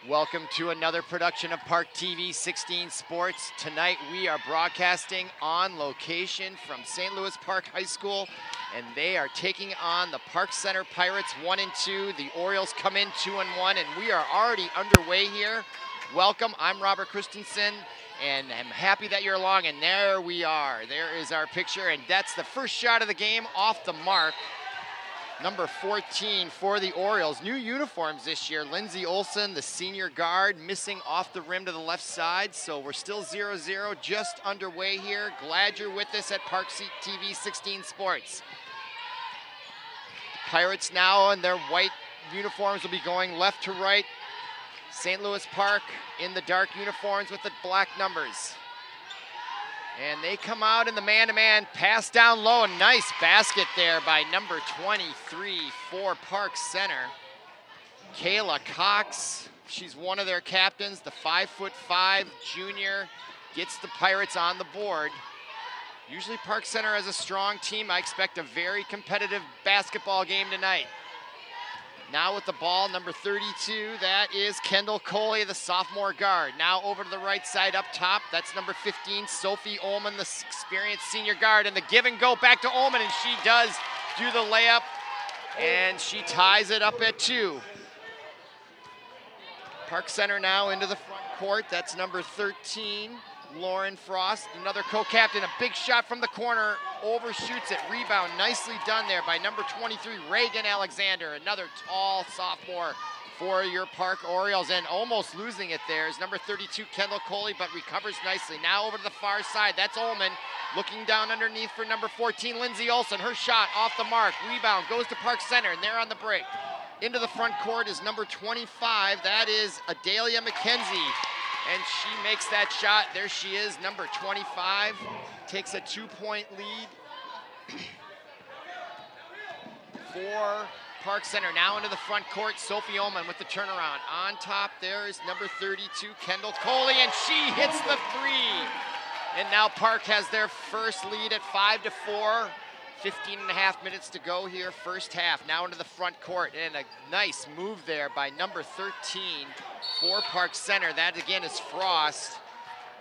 Welcome to another production of ParkTV 16 Sports. Tonight we are broadcasting on location from St. Louis Park High School, and they are taking on the Park Center Pirates 1-2. The Orioles come in 2-1, and we are already underway here. Welcome, I'm Robert Christensen, and I'm happy that you're along, and there we are. There is our picture, and that's the first shot of the game off the mark. Number 14 for the Orioles. New uniforms this year. Lindsey Olson, the senior guard, missing off the rim to the left side. So we're still 0-0, just underway here. Glad you're with us at ParkTV 16 Sports. Pirates now in their white uniforms will be going left to right. St. Louis Park in the dark uniforms with the black numbers. And they come out in the man-to-man, pass down low. Nice basket there by number 23 for Park Center. Kayla Cox, she's one of their captains, the 5'5" junior, gets the Pirates on the board. Usually Park Center has a strong team. I expect a very competitive basketball game tonight. Now with the ball, number 32, that is Kendall Coley, the sophomore guard. Now over to the right side up top, that's number 15, Sophie Ullman, the experienced senior guard. And the give and go back to Ullman, and she does do the layup, and she ties it up at 2. Park Center now into the front court, that's number 13, Lauren Frost, another co-captain. A big shot from the corner, overshoots it, rebound nicely done there by number 23, Reagan Alexander, another tall sophomore for your Park Orioles, and almost losing it there is number 32, Kendall Coley, but recovers nicely. Now over to the far side, that's Ullman, looking down underneath for number 14, Lindsey Olson. Her shot off the mark, rebound, goes to Park Center, and they're on the break. Into the front court is number 25, that is Adalia McKenzie. And she makes that shot. There she is, number 25. Takes a 2-point lead for Park Center. Now into the front court, Sophie Ullman with the turnaround. On top there is number 32, Kendall Coley, and she hits the 3. And now Park has their first lead at 5-4. 15.5 minutes to go here, first half. Now into the front court, and a nice move there by number 13 for Park Center. That again is Frost.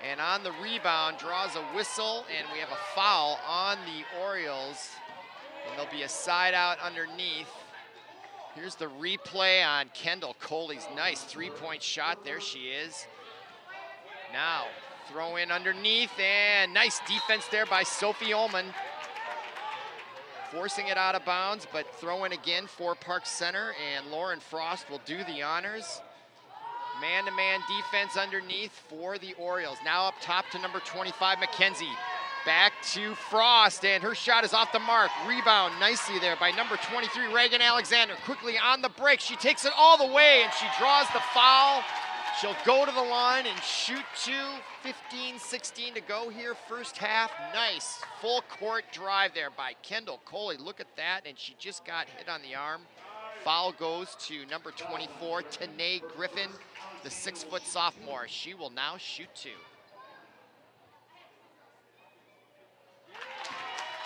And on the rebound, draws a whistle, and we have a foul on the Orioles. And there'll be a side out underneath. Here's the replay on Kendall Coley's nice 3-point shot. There she is. Now, throw in underneath, and nice defense there by Sophie Ullman. Forcing it out of bounds, but throw in again for Park Center, and Lauren Frost will do the honors. Man-to-man defense underneath for the Orioles. Now up top to number 25, McKenzie. Back to Frost, and her shot is off the mark. Rebound nicely there by number 23, Reagan Alexander. Quickly on the break, she takes it all the way, and she draws the foul. She'll go to the line and shoot 2. 15-16 to go here, first half. Nice full court drive there by Kendall Coley. Look at that, and she just got hit on the arm. Foul goes to number 24, Tanae Griffin, the 6-foot sophomore. She will now shoot 2.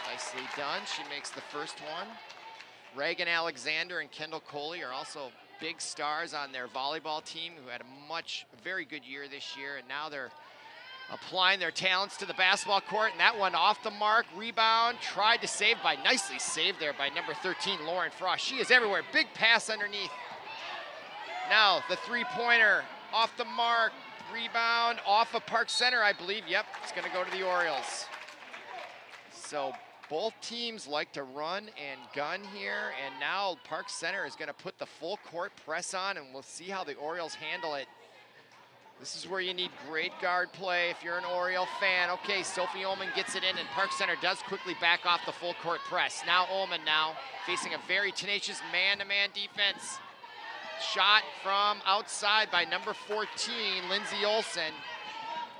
Nicely done, she makes the first one. Reagan Alexander and Kendall Coley are also big stars on their volleyball team, who had a very good year this year, and now they're applying their talents to the basketball court, and that one off the mark. Rebound, tried to save nicely saved there by number 13, Lauren Frost. She is everywhere, big pass underneath. Now the 3-pointer off the mark, rebound off of Park Center, I believe. Yep, it's gonna go to the Orioles. So both teams like to run and gun here, and now Park Center is gonna put the full court press on, and we'll see how the Orioles handle it. This is where you need great guard play if you're an Oriole fan. Okay, Sophie Ullman gets it in, and Park Center does quickly back off the full court press. Now Ullman now facing a very tenacious man-to-man defense. Shot from outside by number 14, Lindsey Olson.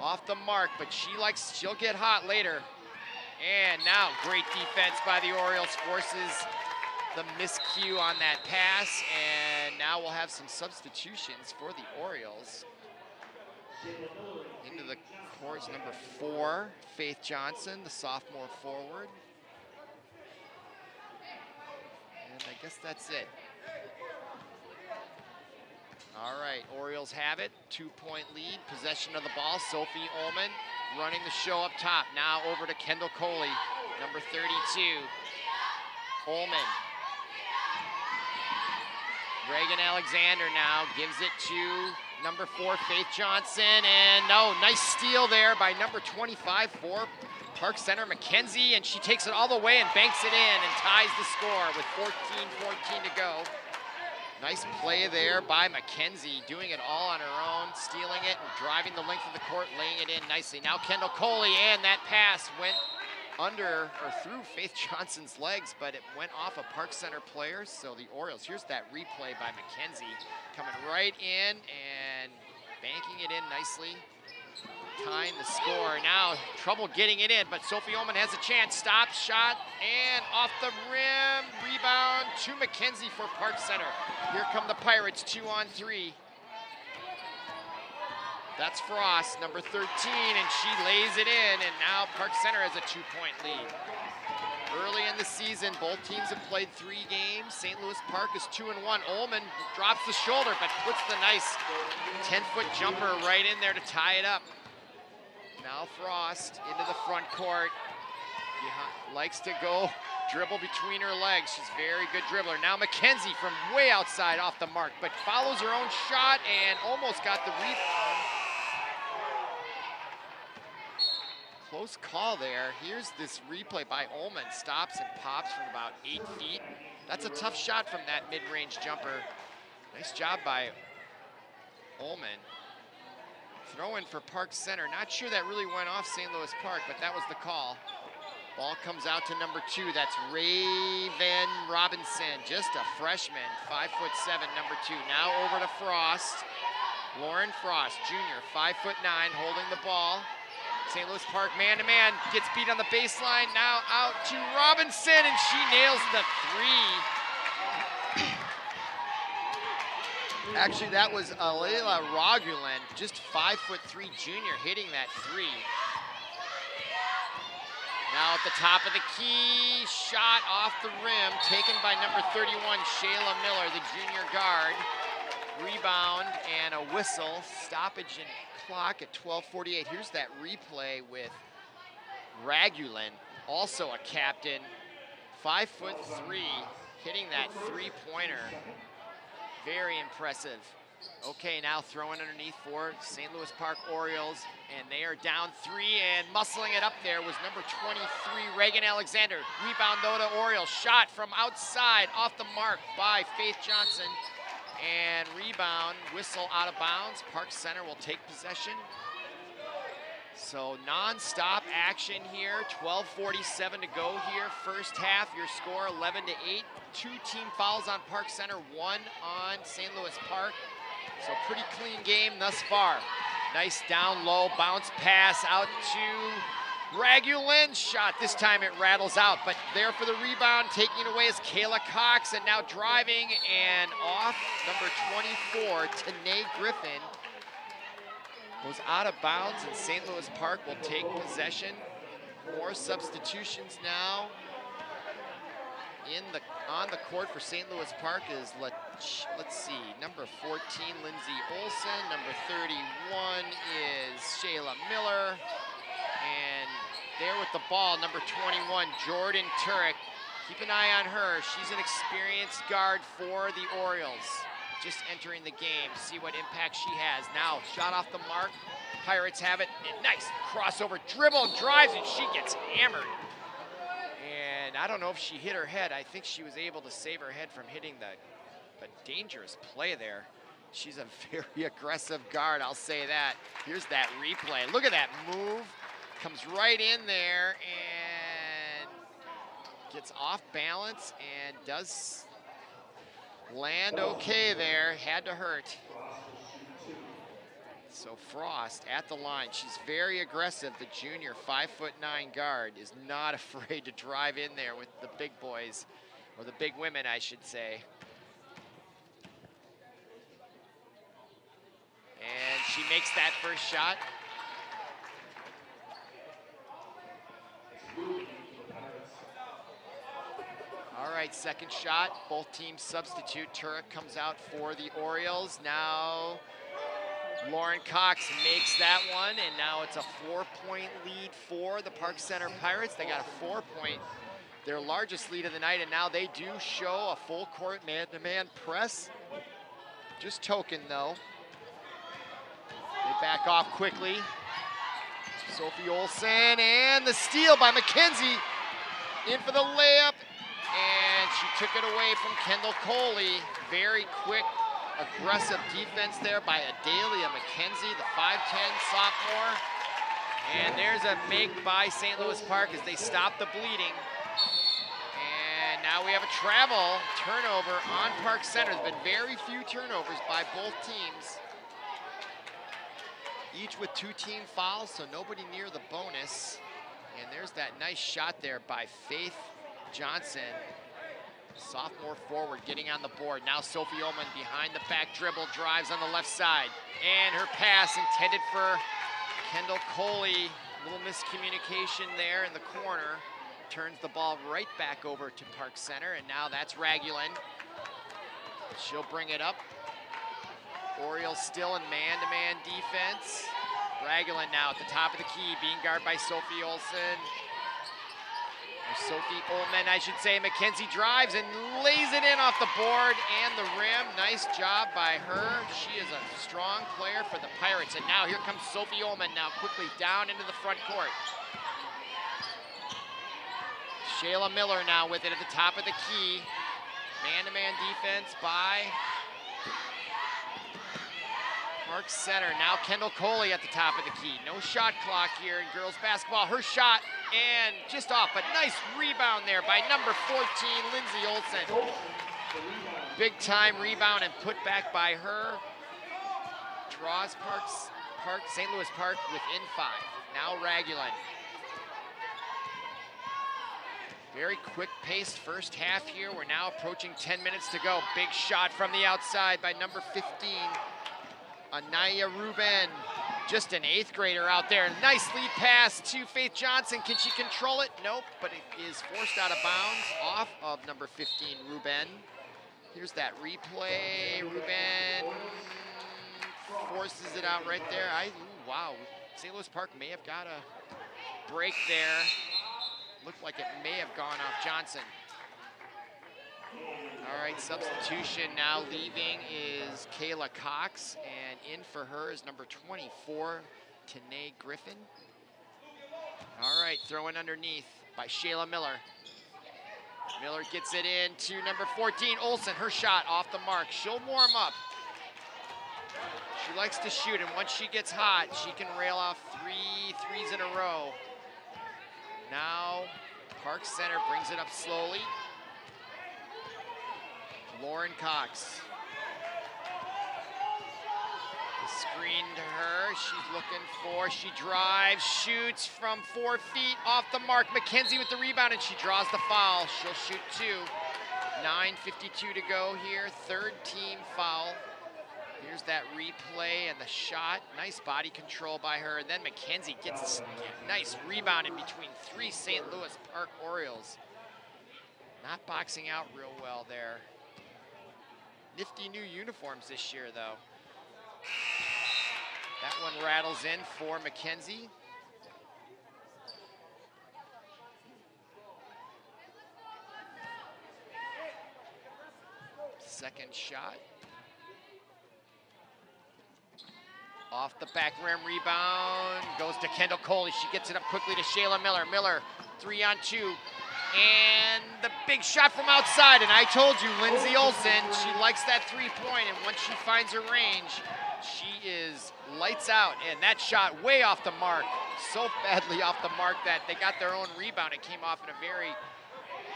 Off the mark, but she'll get hot later. And now great defense by the Orioles, forces the miscue on that pass, and now we'll have some substitutions for the Orioles. Into the court is number 4, Faith Johnson, the sophomore forward. And I guess that's it. All right, Orioles have it. 2-point lead, possession of the ball. Sophie Ullman running the show up top. Now over to Kendall Coley, number 32. Ullman. Reagan Alexander now gives it to number 4, Faith Johnson. And nice steal there by number 25 for Park Center, Mackenzie. And she takes it all the way and banks it in and ties the score with 14-14 to go. Nice play there by Mackenzie, doing it all on her own, stealing it and driving the length of the court, laying it in nicely. Now Kendall Coley, and that pass went under or through Faith Johnson's legs, but it went off a Park Center player. So the Orioles, here's that replay by Mackenzie, coming right in and banking it in nicely, tying the score. Now trouble getting it in, but Sophie Ullman has a chance. Stop, shot, and off the rim. Rebound to Mackenzie for Park Center. Here come the Pirates, 2-on-3. That's Frost, number 13, and she lays it in, and now Park Center has a 2-point lead. Early in the season, both teams have played 3 games. St. Louis Park is 2-1. Ullman drops the shoulder, but puts the nice 10-foot jumper right in there to tie it up. Now Frost into the front court. Likes to go dribble between her legs. She's a very good dribbler. Now Mackenzie from way outside off the mark, but follows her own shot and almost got the rebound. Close call there. Here's this replay by Ullman. Stops and pops from about 8 feet. That's a tough shot from that mid-range jumper. Nice job by Ullman. Throw in for Park Center. Not sure that really went off St. Louis Park, but that was the call. Ball comes out to number 2. That's Raven Robinson, just a freshman, 5'7", number 2. Now over to Frost. Lauren Frost, junior, 5'9", holding the ball. St. Louis Park man-to-man, gets beat on the baseline. Now out to Robinson, and she nails the 3. Actually, that was Alayla Rogulen, just 5'3" junior, hitting that 3. Now at the top of the key, shot off the rim, taken by number 31, Shayla Miller, the junior guard. Rebound and a whistle, stoppage and clock at 12:48. Here's that replay with Ragulen, also a captain, 5'3", hitting that 3-pointer. Very impressive. Okay, now throwing underneath for St. Louis Park Orioles, and they are down 3, and muscling it up there was number 23, Reagan Alexander. Rebound though to Orioles, shot from outside, off the mark by Faith Johnson, and rebound, whistle out of bounds. Park Center will take possession. So non-stop action here, 12:47 to go here. First half, your score 11-8. 2 team fouls on Park Center, 1 on St. Louis Park. So pretty clean game thus far. Nice down low bounce pass out to Ragulen. Shot, this time it rattles out, but there for the rebound, taking it away is Kayla Cox, and now driving and off number 24, Tanae Griffin. Goes out of bounds, and St. Louis Park will take possession. More substitutions now. On the court for St. Louis Park is, let's see, number 14, Lindsay Olson. Number 31 is Shayla Miller. And there with the ball, number 21, Jordan Turek. Keep an eye on her. She's an experienced guard for the Orioles. Just entering the game, see what impact she has. Now, shot off the mark. Pirates have it. And nice crossover, dribble, and drives, and she gets hammered. And I don't know if she hit her head. I think she was able to save her head from hitting the dangerous play there. She's a very aggressive guard, I'll say that. Here's that replay. Look at that move. Comes right in there and gets off balance and does land okay there. Had to hurt. So Frost at the line. She's very aggressive. The junior 5'9" guard is not afraid to drive in there with the big boys, or the big women, I should say. And she makes that first shot. All right, right, second shot. Both teams substitute. Turek comes out for the Orioles. Now Lauren Cox makes that one, and now it's a 4-point lead for the Park Center Pirates. They got a 4-point, their largest lead of the night, and now they do show a full court man-to-man press. Just token though. They back off quickly. Sophie Olsen, and the steal by McKenzie. In for the layup, and she took it away from Kendall Coley. Very quick, aggressive defense there by Adalia McKenzie, the 5'10" sophomore. And there's a make by St. Louis Park as they stop the bleeding. And now we have a travel turnover on Park Center. There's been very few turnovers by both teams. Each with 2 team fouls, so nobody near the bonus. And there's that nice shot there by Faith Johnson, sophomore forward, getting on the board. Now Sophie Ullman behind the back dribble, drives on the left side. And her pass intended for Kendall Coley. Little miscommunication there in the corner. Turns the ball right back over to Park Center, and now that's Ragulin. She'll bring it up. Orioles still in man-to-man defense. Ragulin now at the top of the key, being guarded by Sophie Olsen. Or Sophie Ullman, I should say. McKenzie drives and lays it in off the board and the rim. Nice job by her. She is a strong player for the Pirates. And now here comes Sophie Ullman now quickly down into the front court. Shayla Miller now with it at the top of the key. Man-to-man defense by Park Center. Now Kendall Coley at the top of the key. No shot clock here in girls basketball. Her shot, and just off, but nice rebound there by number 14, Lindsay Olsen. Big time rebound and put back by her. Draws St. Louis Park within 5. Now Ragulin. Very quick-paced first half here. We're now approaching 10 minutes to go. Big shot from the outside by number 15, Anaya Ruben. Just an 8th grader out there. Nice lead pass to Faith Johnson. Can she control it? Nope, but it is forced out of bounds off of number 15, Ruben. Here's that replay. Ruben forces it out right there. Wow, St. Louis Park may have got a break there. Looked like it may have gone off Johnson. All right, substitution now leaving is Kayla Cox, and in for her is number 24, Tanae Griffin. All right, thrown underneath by Shayla Miller. Miller gets it in to number 14, Olsen. Her shot off the mark. She'll warm up. She likes to shoot, and once she gets hot, she can rail off 3 threes in a row. Now, Park Center brings it up slowly. Lauren Cox. The screen to her, she's looking for, she drives, shoots from 4 feet off the mark. McKenzie with the rebound, and she draws the foul. She'll shoot 2. 9:52 to go here, 3rd team foul. Here's that replay and the shot. Nice body control by her. And then McKenzie gets a nice rebound in between 3 St. Louis Park Orioles. Not boxing out real well there. Nifty new uniforms this year, though. That one rattles in for McKenzie. Second shot. Off the back rim, rebound, goes to Kendall Coley. She gets it up quickly to Shayla Miller. Miller, 3-on-2. And the big shot from outside. And I told you, Lindsay Olsen, she likes that 3-point. And once she finds her range, she is lights out. And that shot way off the mark. So badly off the mark that they got their own rebound. It came off in a very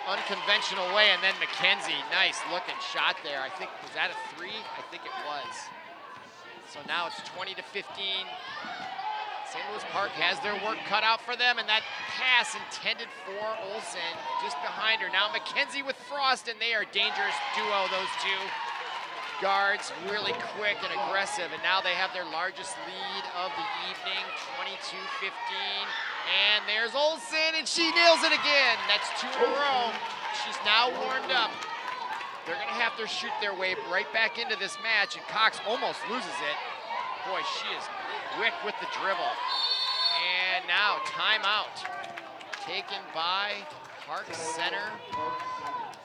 unconventional way. And then McKenzie, nice looking shot there. I think, was that a 3? I think it was. So now it's 20-15. St. Louis Park has their work cut out for them, and that pass intended for Olsen just behind her. Now McKenzie with Frost, and they are a dangerous duo, those 2 guards, really quick and aggressive, and now they have their largest lead of the evening, 22-15. And there's Olsen, and she nails it again. That's 2 in a row. she's now warmed up. They're gonna have to shoot their way right back into this match, and Cox almost loses it. Boy, she is quick with the dribble. And now timeout taken by Park Center,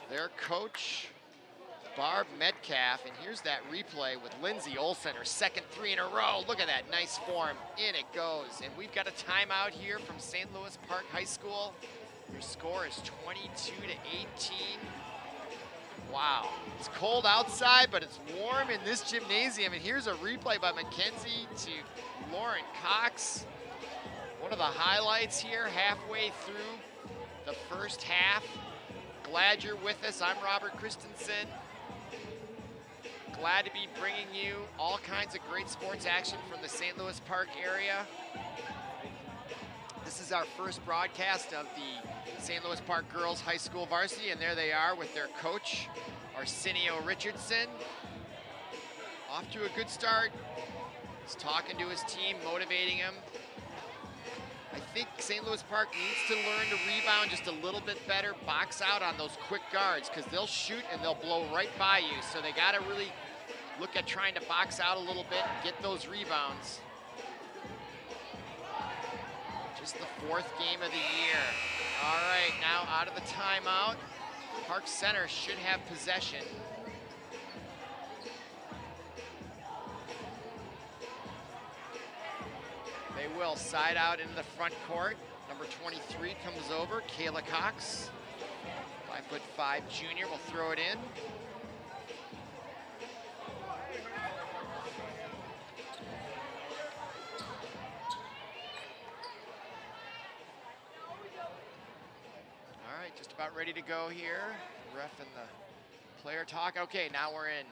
their coach, Barb Metcalf. And here's that replay with Lindsay Olsen, her second three in a row. Look at that nice form. In it goes. And we've got a timeout here from St. Louis Park High School. Your score is 22-18. Wow, it's cold outside, but it's warm in this gymnasium. And here's a replay by Mackenzie to Lauren Cox. One of the highlights here, halfway through the first half. Glad you're with us. I'm Robert Christensen. Glad to be bringing you all kinds of great sports action from the St. Louis Park area. This is our first broadcast of the St. Louis Park Girls High School Varsity, and there they are with their coach, Arsenio Richardson. Off to a good start. He's talking to his team, motivating them. I think St. Louis Park needs to learn to rebound just a little bit better, box out on those quick guards, because they'll shoot and they'll blow right by you. So they got to really look at trying to box out a little bit and get those rebounds. Just the fourth game of the year. All right, now out of the timeout, Park Center should have possession. They will side out into the front court. Number 23 comes over, Kayla Cox. 5'5" junior will throw it in. All right, just about ready to go here. Ref and the player talk. Okay, now we're in.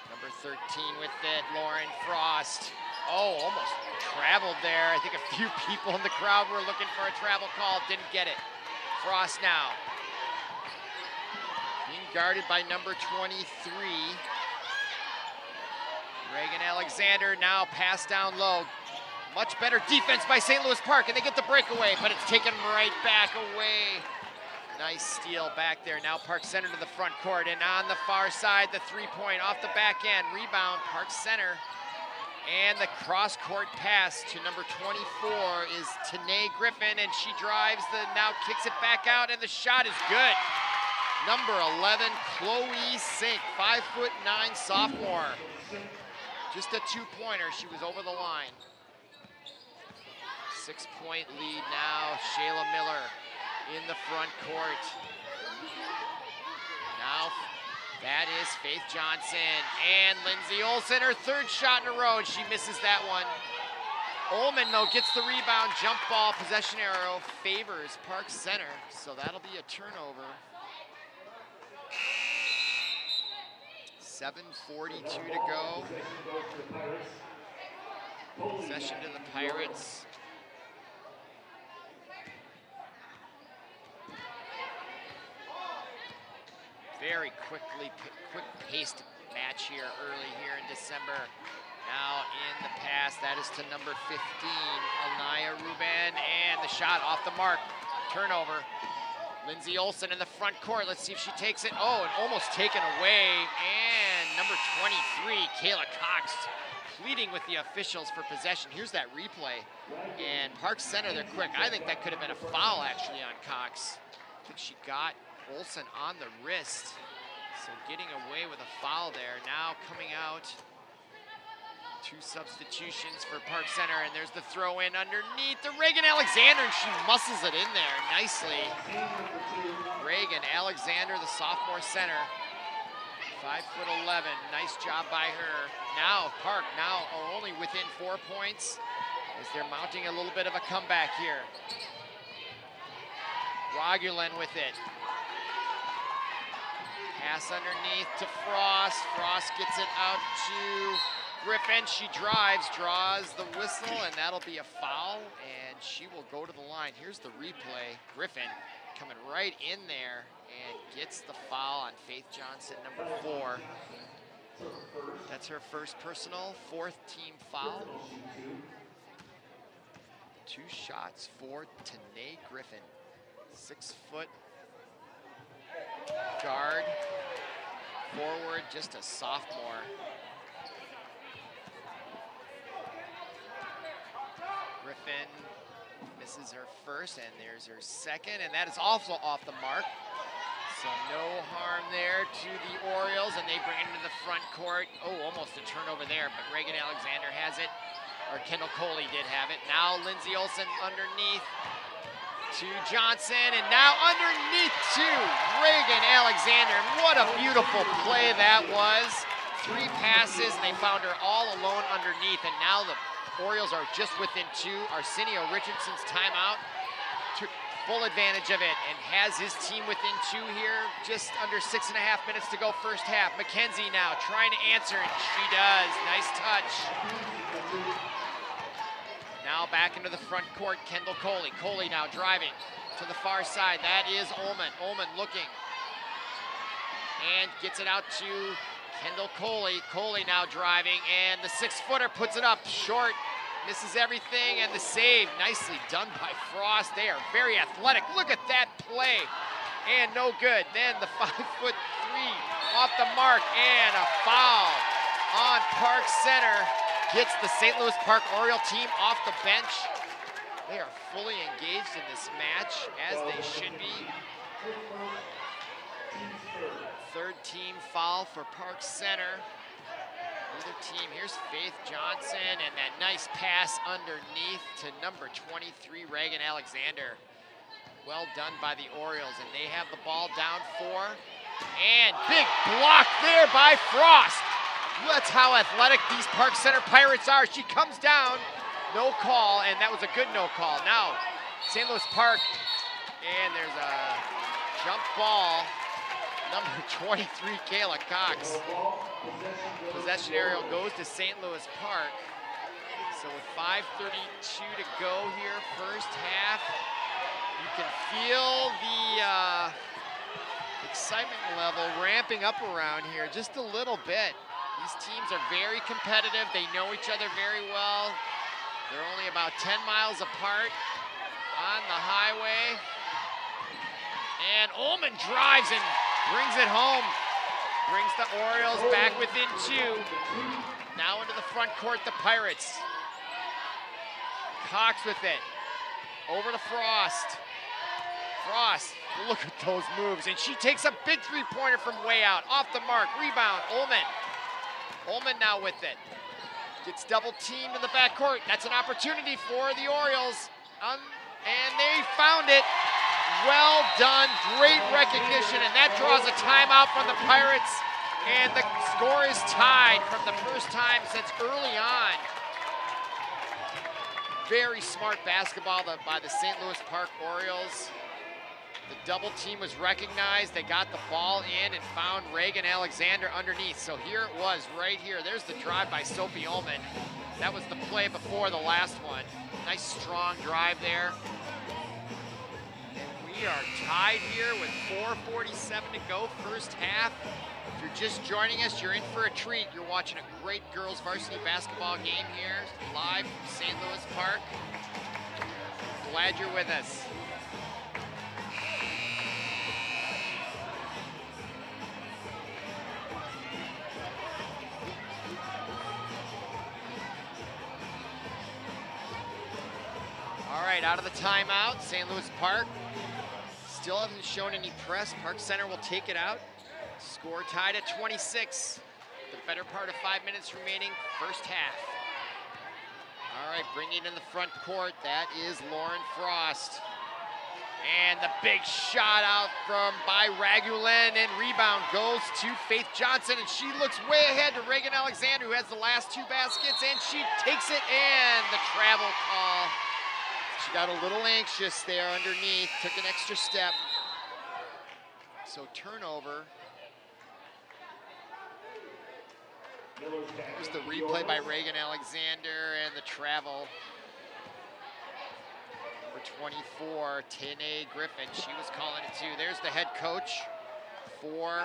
Number 13 with it, Lauren Frost. Oh, almost traveled there. I think a few people in the crowd were looking for a travel call, didn't get it. Frost now. Being guarded by number 23. Reagan Alexander now pass down low. Much better defense by St. Louis Park, and they get the breakaway, but it's taken right back away. Nice steal back there. Now Park Center to the front court, and on the far side, the three-point off the back end. Rebound, Park Center. And the cross-court pass to number 24 is Tanae Griffin, and she drives, now kicks it back out, and the shot is good. Number 11, Chloe Sink, 5'9" sophomore. Just a two-pointer, she was over the line. 6-point lead now, Shayla Miller in the front court. Now, that is Faith Johnson and Lindsay Olsen, her third shot in a row, and she misses that one. Ullman, though, gets the rebound, jump ball, possession arrow, favors Park Center, so that'll be a turnover. 7:42 to go. Possession to the Pirates. Very quick-paced match here early here in December. Now in the pass, that is to number 15, Anaya Ruben, and the shot off the mark. Turnover. Lindsay Olsen in the front court. Let's see if she takes it. Oh, and almost taken away. And number 23, Kayla Cox, pleading with the officials for possession. Here's that replay. And Park Center, they're quick. I think that could have been a foul, actually, on Cox. I think she got Olsen on the wrist. So getting away with a foul there. Now coming out. Two substitutions for Park Center, and there's the throw in underneath to Reagan Alexander, and she muscles it in there nicely. Reagan Alexander, the sophomore center, 5'11", nice job by her. Now Park now are only within 4 points as they're mounting a little bit of a comeback here. Rogulin with it. Pass underneath to Frost. Frost gets it out to Griffin. She drives, draws the whistle, and that'll be a foul, and she will go to the line. Here's the replay. Griffin coming right in there and gets the foul on Faith Johnson, number 4. That's her first personal, 4th team foul. 2 shots for Tanae Griffin. 6 foot guard, forward, just a sophomore. Griffin misses her first, and there's her second, and that is also off the mark. So no harm there to the Orioles, and they bring it into the front court. Oh, almost a turnover there, but Reagan Alexander has it, or Kendall Coley did have it. Now Lindsay Olsen underneath to Johnson, and now underneath to Reagan Alexander. And what a beautiful play that was. 3 passes, and they found her all alone underneath, and now the Orioles are just within 2. Arsenio Richardson's timeout took full advantage of it and has his team within 2 here. Just under 6.5 minutes to go first half. McKenzie now trying to answer, and she does. Nice touch. Now back into the front court, Kendall Coley. Coley now driving to the far side. That is Ullman. Ullman looking and gets it out to Kendall Coley. Coley now driving, and the 6-footer puts it up short. Misses everything, and the save nicely done by Frost. They are very athletic. Look at that play, and no good. Then the 5'3" off the mark, and a foul on Park Center. Gets the St. Louis Park Oriole team off the bench. They are fully engaged in this match, as they should be. 3rd team foul for Park Center. Either team, here's Faith Johnson, and that nice pass underneath to number 23, Reagan Alexander. Well done by the Orioles, and they have the ball down 4. And big block there by Frost. That's how athletic these Park Center Pirates are. She comes down, no call, and that was a good no call. Now, St. Louis Park, and there's a jump ball. Number 23, Kayla Cox. Possession aerial goes to St. Louis Park. So with 5:32 to go here, first half, you can feel the excitement level ramping up around here just a little bit. These teams are very competitive. They know each other very well. They're only about 10 miles apart on the highway. And Ullman drives and brings it home. Brings the Orioles back within 2. Now into the front court, the Pirates. Cox with it. Over to Frost. Frost, look at those moves. And she takes a big 3-pointer from way out. Off the mark, rebound, Ullman. Ullman now with it. Gets double teamed in the backcourt. That's an opportunity for the Orioles. And they found it. Well done, great recognition, and that draws a timeout from the Pirates, and the score is tied from the first time since early on. Very smart basketball by the St. Louis Park Orioles. The double team was recognized. They got the ball in and found Reagan Alexander underneath. So here it was right here. There's the drive by Sophie Ullman. That was the play before the last one. Nice strong drive there. We are tied here with 4:47 to go, first half. If you're just joining us, you're in for a treat. You're watching a great girls varsity basketball game here, live from St. Louis Park. Glad you're with us. All right, out of the timeout, St. Louis Park. Still hasn't shown any press. Park Center will take it out. Score tied at 26. The better part of 5 minutes remaining, first half. All right, bringing it in the front court. That is Lauren Frost. And the big shot out by Ragulin, and rebound goes to Faith Johnson, and she looks way ahead to Reagan Alexander, who has the last 2 baskets, and she takes it, and the travel call. She got a little anxious there underneath, took an extra step. So turnover. Here's the replay by Reagan Alexander and the travel. Number 24, Tanae Griffin, she was calling it too. There's the head coach for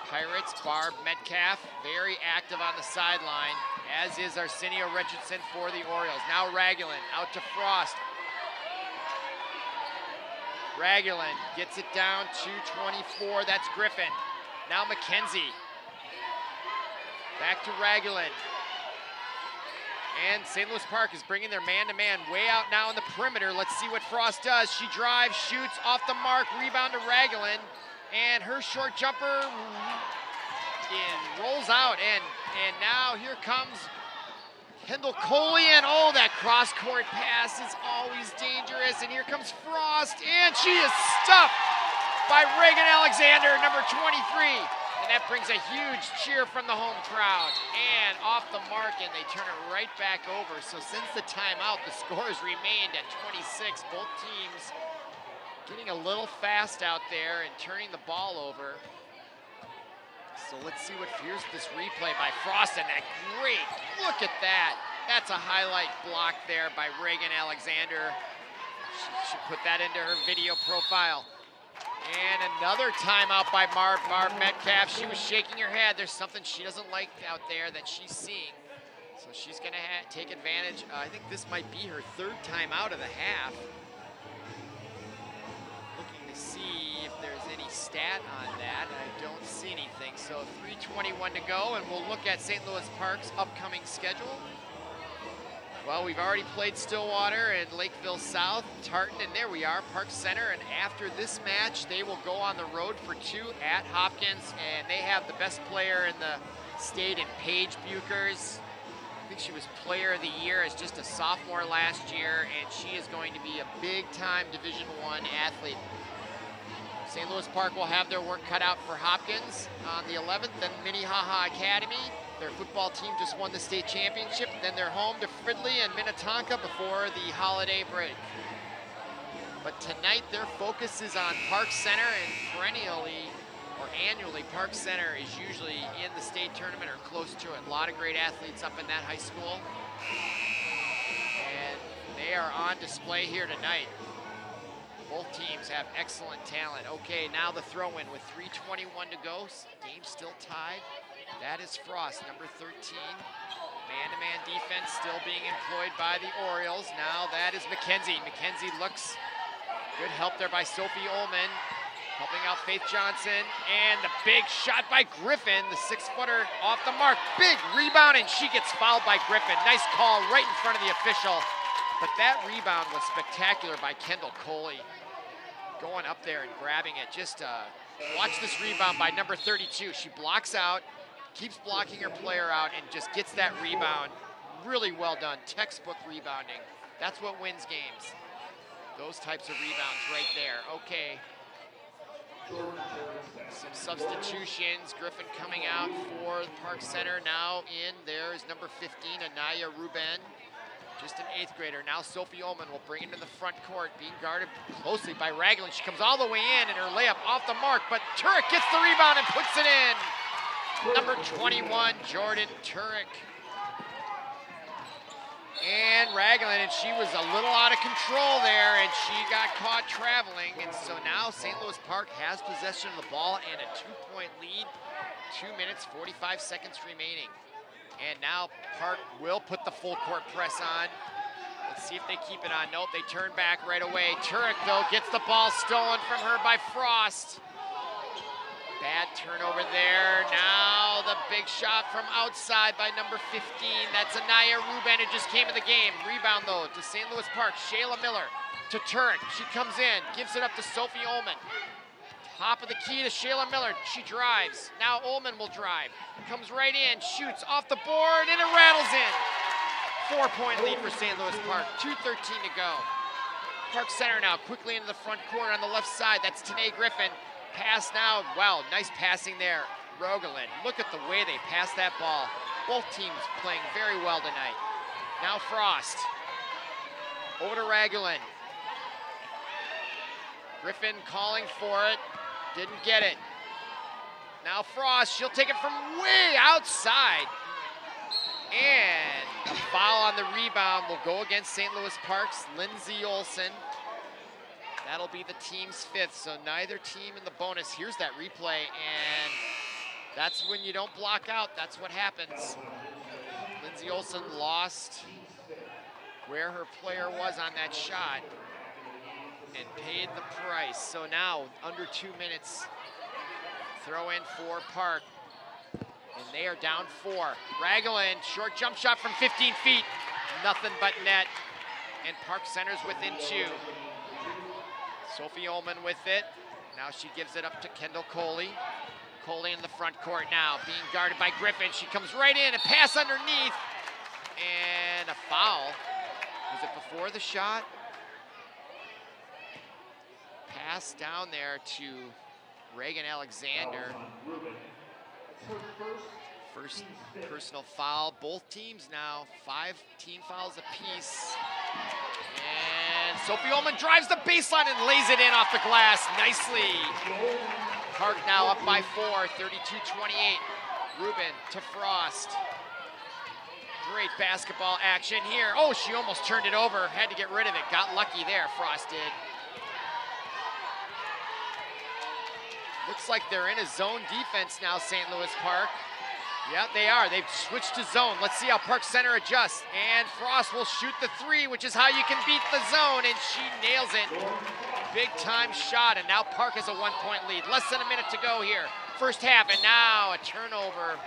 Pirates, Barb Metcalf, very active on the sideline, as is Arsenio Richardson for the Orioles. Now Ragulin out to Frost. Ragulin gets it down to 24. That's Griffin. Now McKenzie. Back to Ragulin. And St. Louis Park is bringing their man-to-man way out now in the perimeter. Let's see what Frost does. She drives, shoots, off the mark, rebound to Ragulin. And her short jumper rolls out. And now here comes Kendall Coley, and oh, that cross-court pass is always dangerous. And here comes Frost, and she is stuffed by Reagan Alexander, number 23. And that brings a huge cheer from the home crowd. And off the mark, and they turn it right back over. So since the timeout, the score has remained at 26. Both teams getting a little fast out there and turning the ball over. So let's see what, here's this replay by Frost, and that great, look at that. That's a highlight block there by Reagan Alexander. She should put that into her video profile. And another timeout by Barb Metcalf. She was shaking her head. There's something she doesn't like out there that she's seeing. So she's gonna take advantage. I think this might be her third timeout of the half. Looking to see if there's any stat on that. I don't see anything. So 3:21 to go, and we'll look at St. Louis Park's upcoming schedule. Well, we've already played Stillwater and Lakeville South, Tartan, and there we are, Park Center. And after this match, they will go on the road for 2 at Hopkins, and they have the best player in the state in Paige Buchers. I think she was Player of the Year as just a sophomore last year, and she is going to be a big-time Division I athlete. St. Louis Park will have their work cut out for Hopkins on the 11th, then Minnehaha Academy. Their football team just won the state championship. Then they're home to Fridley and Minnetonka before the holiday break. But tonight their focus is on Park Center, and perennially or annually Park Center is usually in the state tournament or close to it. A lot of great athletes up in that high school. And they are on display here tonight. Both teams have excellent talent. Okay, now the throw-in with 3:21 to go. Game still tied. That is Frost, number 13. Man-to-man defense still being employed by the Orioles. Now that is McKenzie. McKenzie looks good, help there by Sophie Ullman, helping out Faith Johnson. And the big shot by Griffin, the 6-footer off the mark. Big rebound, and she gets fouled by Griffin. Nice call right in front of the official. But that rebound was spectacular by Kendall Coley. Going up there and grabbing it. Just watch this rebound by number 32. She blocks out, keeps blocking her player out, and just gets that rebound. Really well done, textbook rebounding. That's what wins games. Those types of rebounds right there. Okay. Some substitutions. Griffin coming out for the Park Center. Now in there is number 15, Anaya Ruben. Just an 8th grader. Now Sophie Ullman will bring it to the front court, being guarded closely by Raglan. She comes all the way in, and her layup off the mark, but Turek gets the rebound and puts it in. Number 21, Jordan Turek. And Raglan, and she was a little out of control there, and she got caught traveling. And so now St. Louis Park has possession of the ball and a 2-point lead. 2 minutes, 45 seconds remaining. And now Park will put the full court press on. Let's see if they keep it on. Nope, they turn back right away. Turek, though, gets the ball stolen from her by Frost. Bad turnover there. Now the big shot from outside by number 15. That's Anaya Ruben, who just came in the game. Rebound, though, to St. Louis Park. Shayla Miller to Turek. She comes in, gives it up to Sophie Ullman. Top of the key to Shayla Miller. She drives. Now Ullman will drive. Comes right in, shoots off the board, and it rattles in. 4-point lead for St. Louis Park. 2:13 to go. Park Center now quickly into the front court on the left side. That's Tanae Griffin. Pass now. Wow, nice passing there. Rogalin. Look at the way they pass that ball. Both teams playing very well tonight. Now Frost. Over to Ragulin. Griffin calling for it. Didn't get it. Now Frost, she'll take it from way outside. And a foul on the rebound will go against St. Louis Park's Lindsay Olson. That'll be the team's 5th, so neither team in the bonus. Here's that replay, and that's when you don't block out. That's what happens. Lindsay Olson lost where her player was on that shot. And paid the price. So now, under 2 minutes, throw in for Park. And they are down 4. Ragland, short jump shot from 15 feet. Nothing but net. And Park Center's within 2. Sophie Ullman with it. Now she gives it up to Kendall Coley. Coley in the front court now, being guarded by Griffin. She comes right in, a pass underneath, and a foul. Was it before the shot? Pass down there to Reagan Alexander. First personal foul. Both teams now, 5 team fouls apiece. And Sophie Ullman drives the baseline and lays it in off the glass nicely. Park now up by 4, 32-28. Rubin to Frost. Great basketball action here. Oh, she almost turned it over. Had to get rid of it. Got lucky there, Frost did. Looks like they're in a zone defense now, St. Louis Park. Yeah, they are. They've switched to zone. Let's see how Park Center adjusts. And Frost will shoot the 3, which is how you can beat the zone, and she nails it. Big time shot, and now Park has a 1-point lead. Less than a minute to go here. First half, and now a turnover.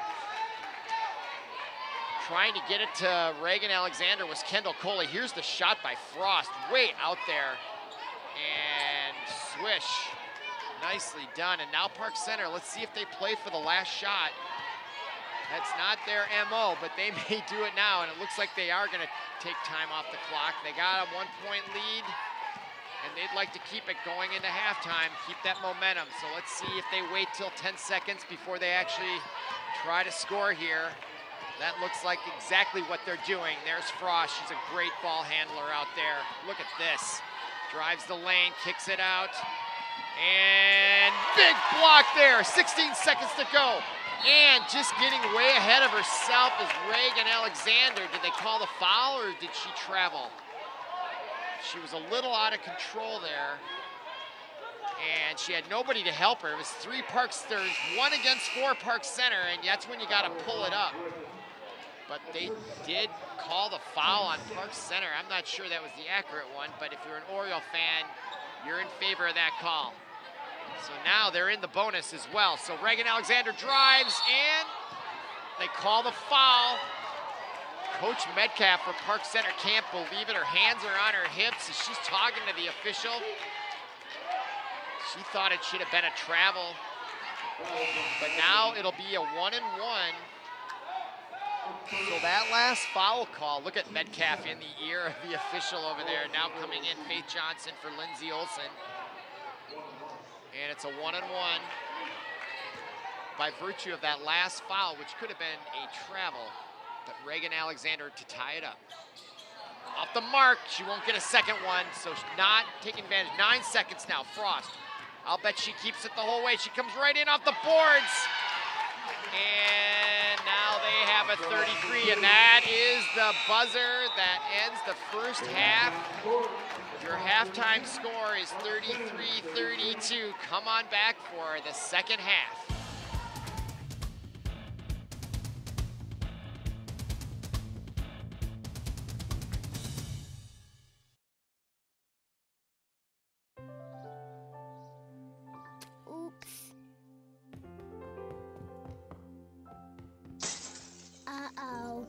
Trying to get it to Reagan Alexander was Kendall Coley. Here's the shot by Frost, way out there. And swish. Nicely done. And now Park Center, let's see if they play for the last shot. That's not their MO, but they may do it now, and it looks like they are gonna take time off the clock. They got a 1-point lead, and they'd like to keep it going into halftime, keep that momentum. So let's see if they wait till 10 seconds before they actually try to score here. That looks like exactly what they're doing. There's Frost, she's a great ball handler out there. Look at this. Drives the lane, kicks it out, and big block there, 16 seconds to go. And just getting way ahead of herself is Reagan Alexander. Did they call the foul or did she travel? She was a little out of control there. And she had nobody to help her. It was 3 Parks, there's 1 against 4 Park Center, and that's when you gotta pull it up. But they did call the foul on Park Center. I'm not sure that was the accurate one, but if you're an Oriole fan, you're in favor of that call. So now they're in the bonus as well. So Reagan Alexander drives, and they call the foul. Coach Metcalf for Park Center can't believe it. Her hands are on her hips as she's talking to the official. She thought it should have been a travel. But now it'll be a 1-and-1. So that last foul call, look at Metcalf in the ear of the official over there. Now coming in, Faith Johnson for Lindsay Olson. And it's a 1-and-1 by virtue of that last foul, which could have been a travel. But Reagan Alexander to tie it up. Off the mark, she won't get a second one, so she's not taking advantage. 9 seconds now, Frost. I'll bet she keeps it the whole way. She comes right in off the boards. And now they have a 33, and that is the buzzer that ends the first half. Your halftime score is 33-32. Come on back for the second half. Oops. Uh-oh.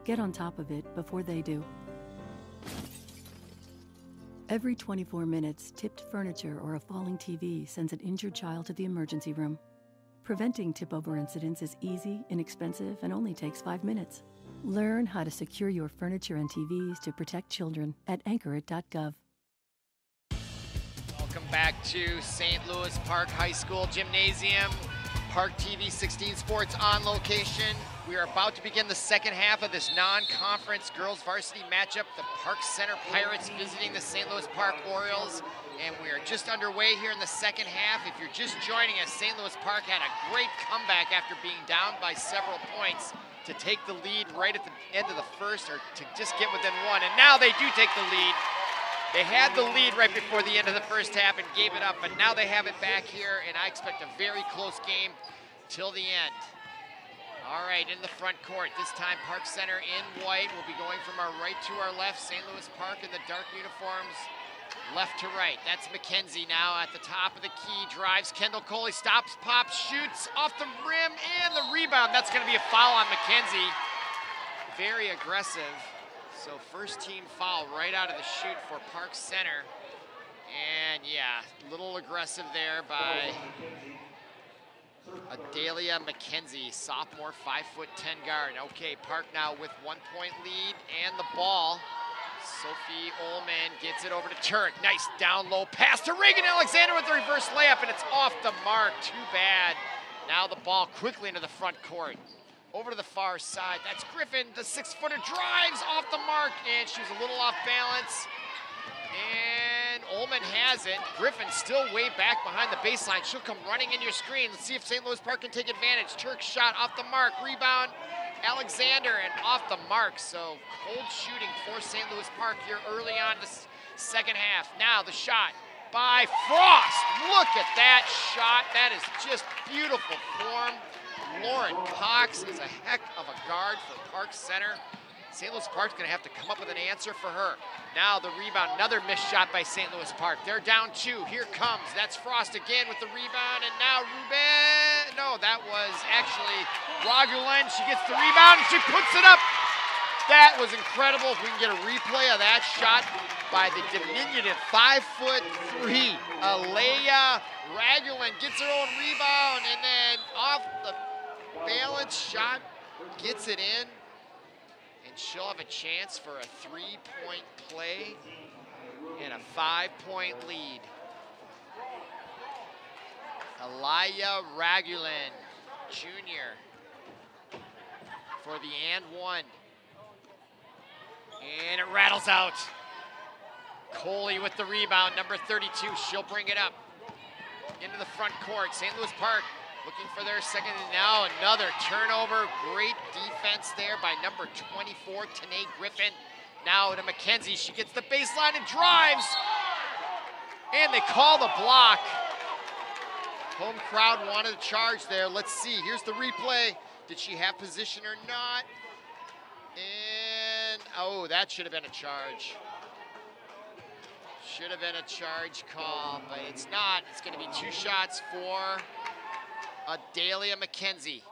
Get on top of it before they do. Every 24 minutes, tipped furniture or a falling TV sends an injured child to the emergency room. Preventing tip-over incidents is easy, inexpensive, and only takes 5 minutes. Learn how to secure your furniture and TVs to protect children at anchorit.gov. Welcome back to St. Louis Park High School Gymnasium. ParkTV 16 Sports on location. We are about to begin the second half of this non-conference girls varsity matchup. The Park Center Pirates visiting the St. Louis Park Orioles. And we are just underway here in the second half. If you're just joining us, St. Louis Park had a great comeback after being down by several points to take the lead right at the end of the first, or to just get within 1. And now they do take the lead. They had the lead right before the end of the first half and gave it up, but now they have it back here, and I expect a very close game till the end. All right, in the front court, this time Park Center in white. We'll be going from our right to our left. St. Louis Park in the dark uniforms. Left to right, that's McKenzie now at the top of the key, drives, Kendall Coley stops, pops, shoots off the rim, and the rebound. That's gonna be a foul on McKenzie. Very aggressive. So first team foul right out of the chute for Park Center. And yeah, a little aggressive there by Adalia McKenzie, sophomore, 5'10" guard. Okay, Park now with 1-point lead and the ball. Sophie Ullman gets it over to Turek. Nice down low pass to Reagan Alexander with the reverse layup, and it's off the mark. Too bad. Now the ball quickly into the front court. Over to the far side. That's Griffin. The 6-footer drives off the mark, and she was a little off balance. And Ullman has it. Griffin still way back behind the baseline. She'll come running in your screen. Let's see if St. Louis Park can take advantage. Turk shot off the mark. Rebound. Alexander, and off the mark. So cold shooting for St. Louis Park here early on the second half. Now the shot by Frost. Look at that shot. That is just beautiful form. Lauren Cox is a heck of a guard for Park Center. St. Louis Park's gonna have to come up with an answer for her. Now the rebound, another missed shot by St. Louis Park. They're down 2, here comes, that's Frost again with the rebound, and now Ruben, no, that was actually Ragulen. She gets the rebound and she puts it up. That was incredible. If we can get a replay of that shot by the diminutive 5'3", Alea Ragulen gets her own rebound, and then off the balance shot, gets it in. She'll have a chance for a 3-point play and a 5-point lead. Alaya Ragulen, junior, for the and one. And it rattles out. Coley with the rebound, number 32. She'll bring it up into the front court. St. Louis Park looking for their second, and now another turnover. Great defense there by number 24, Tanae Griffin. Now to McKenzie, she gets the baseline and drives. And they call the block. Home crowd wanted a charge there. Let's see, here's the replay. Did she have position or not? And, oh, that should have been a charge. Should have been a charge call, but it's not. It's gonna be 2 shots for Adalia McKenzie.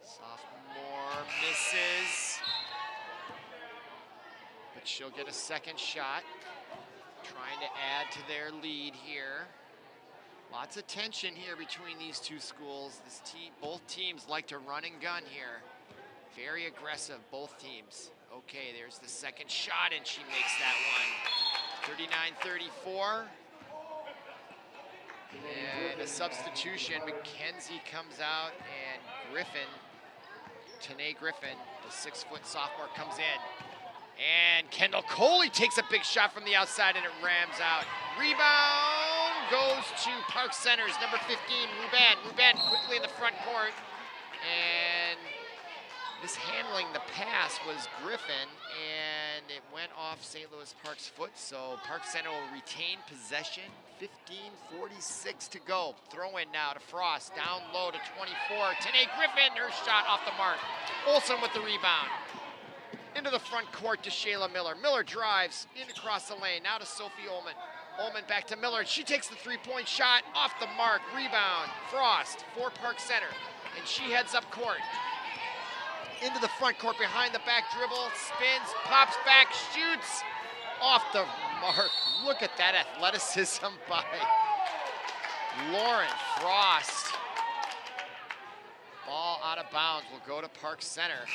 Sophomore misses, but she'll get a second shot. Trying to add to their lead here. Lots of tension here between these two schools. Both teams like to run and gun here. Very aggressive, both teams. Okay, there's the second shot, and she makes that one. 39-34. And a substitution. McKenzie comes out, and Griffin, Tanae Griffin, the 6-foot sophomore, comes in. And Kendall Coley takes a big shot from the outside, and it rams out. Rebound goes to Park Center's number 15, Ruben. Ruben quickly in the front court, and mishandling the pass was Griffin, and it went off St. Louis Park's foot, so Park Center will retain possession. 15:46 to go. Throw in now to Frost, down low to 24. Tanae Griffin, her shot off the mark. Olsen with the rebound. Into the front court to Shayla Miller. Miller drives in across the lane, now to Sophie Ullman. Ullman back to Miller. She takes the 3-point shot off the mark. Rebound, Frost for Park Center, and she heads up court. Into the front court, behind the back dribble, spins, pops back, shoots off the mark. Look at that athleticism by Lauren Frost. Ball out of bounds will go to Park Center.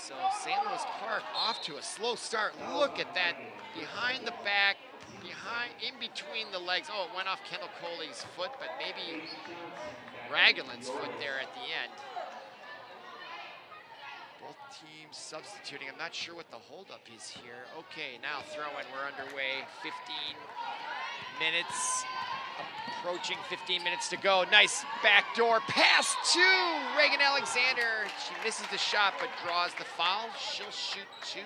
So St. Louis Park off to a slow start. Look at that, behind the back, in between the legs. Oh, it went off Kendall Coley's foot, but maybe Ragulen's foot there at the end. Both teams substituting. I'm not sure what the holdup is here. Okay, now throw-in, we're underway. 15 minutes, approaching 15 minutes to go. Nice backdoor pass to Reagan Alexander. She misses the shot, but draws the foul. She'll shoot 2.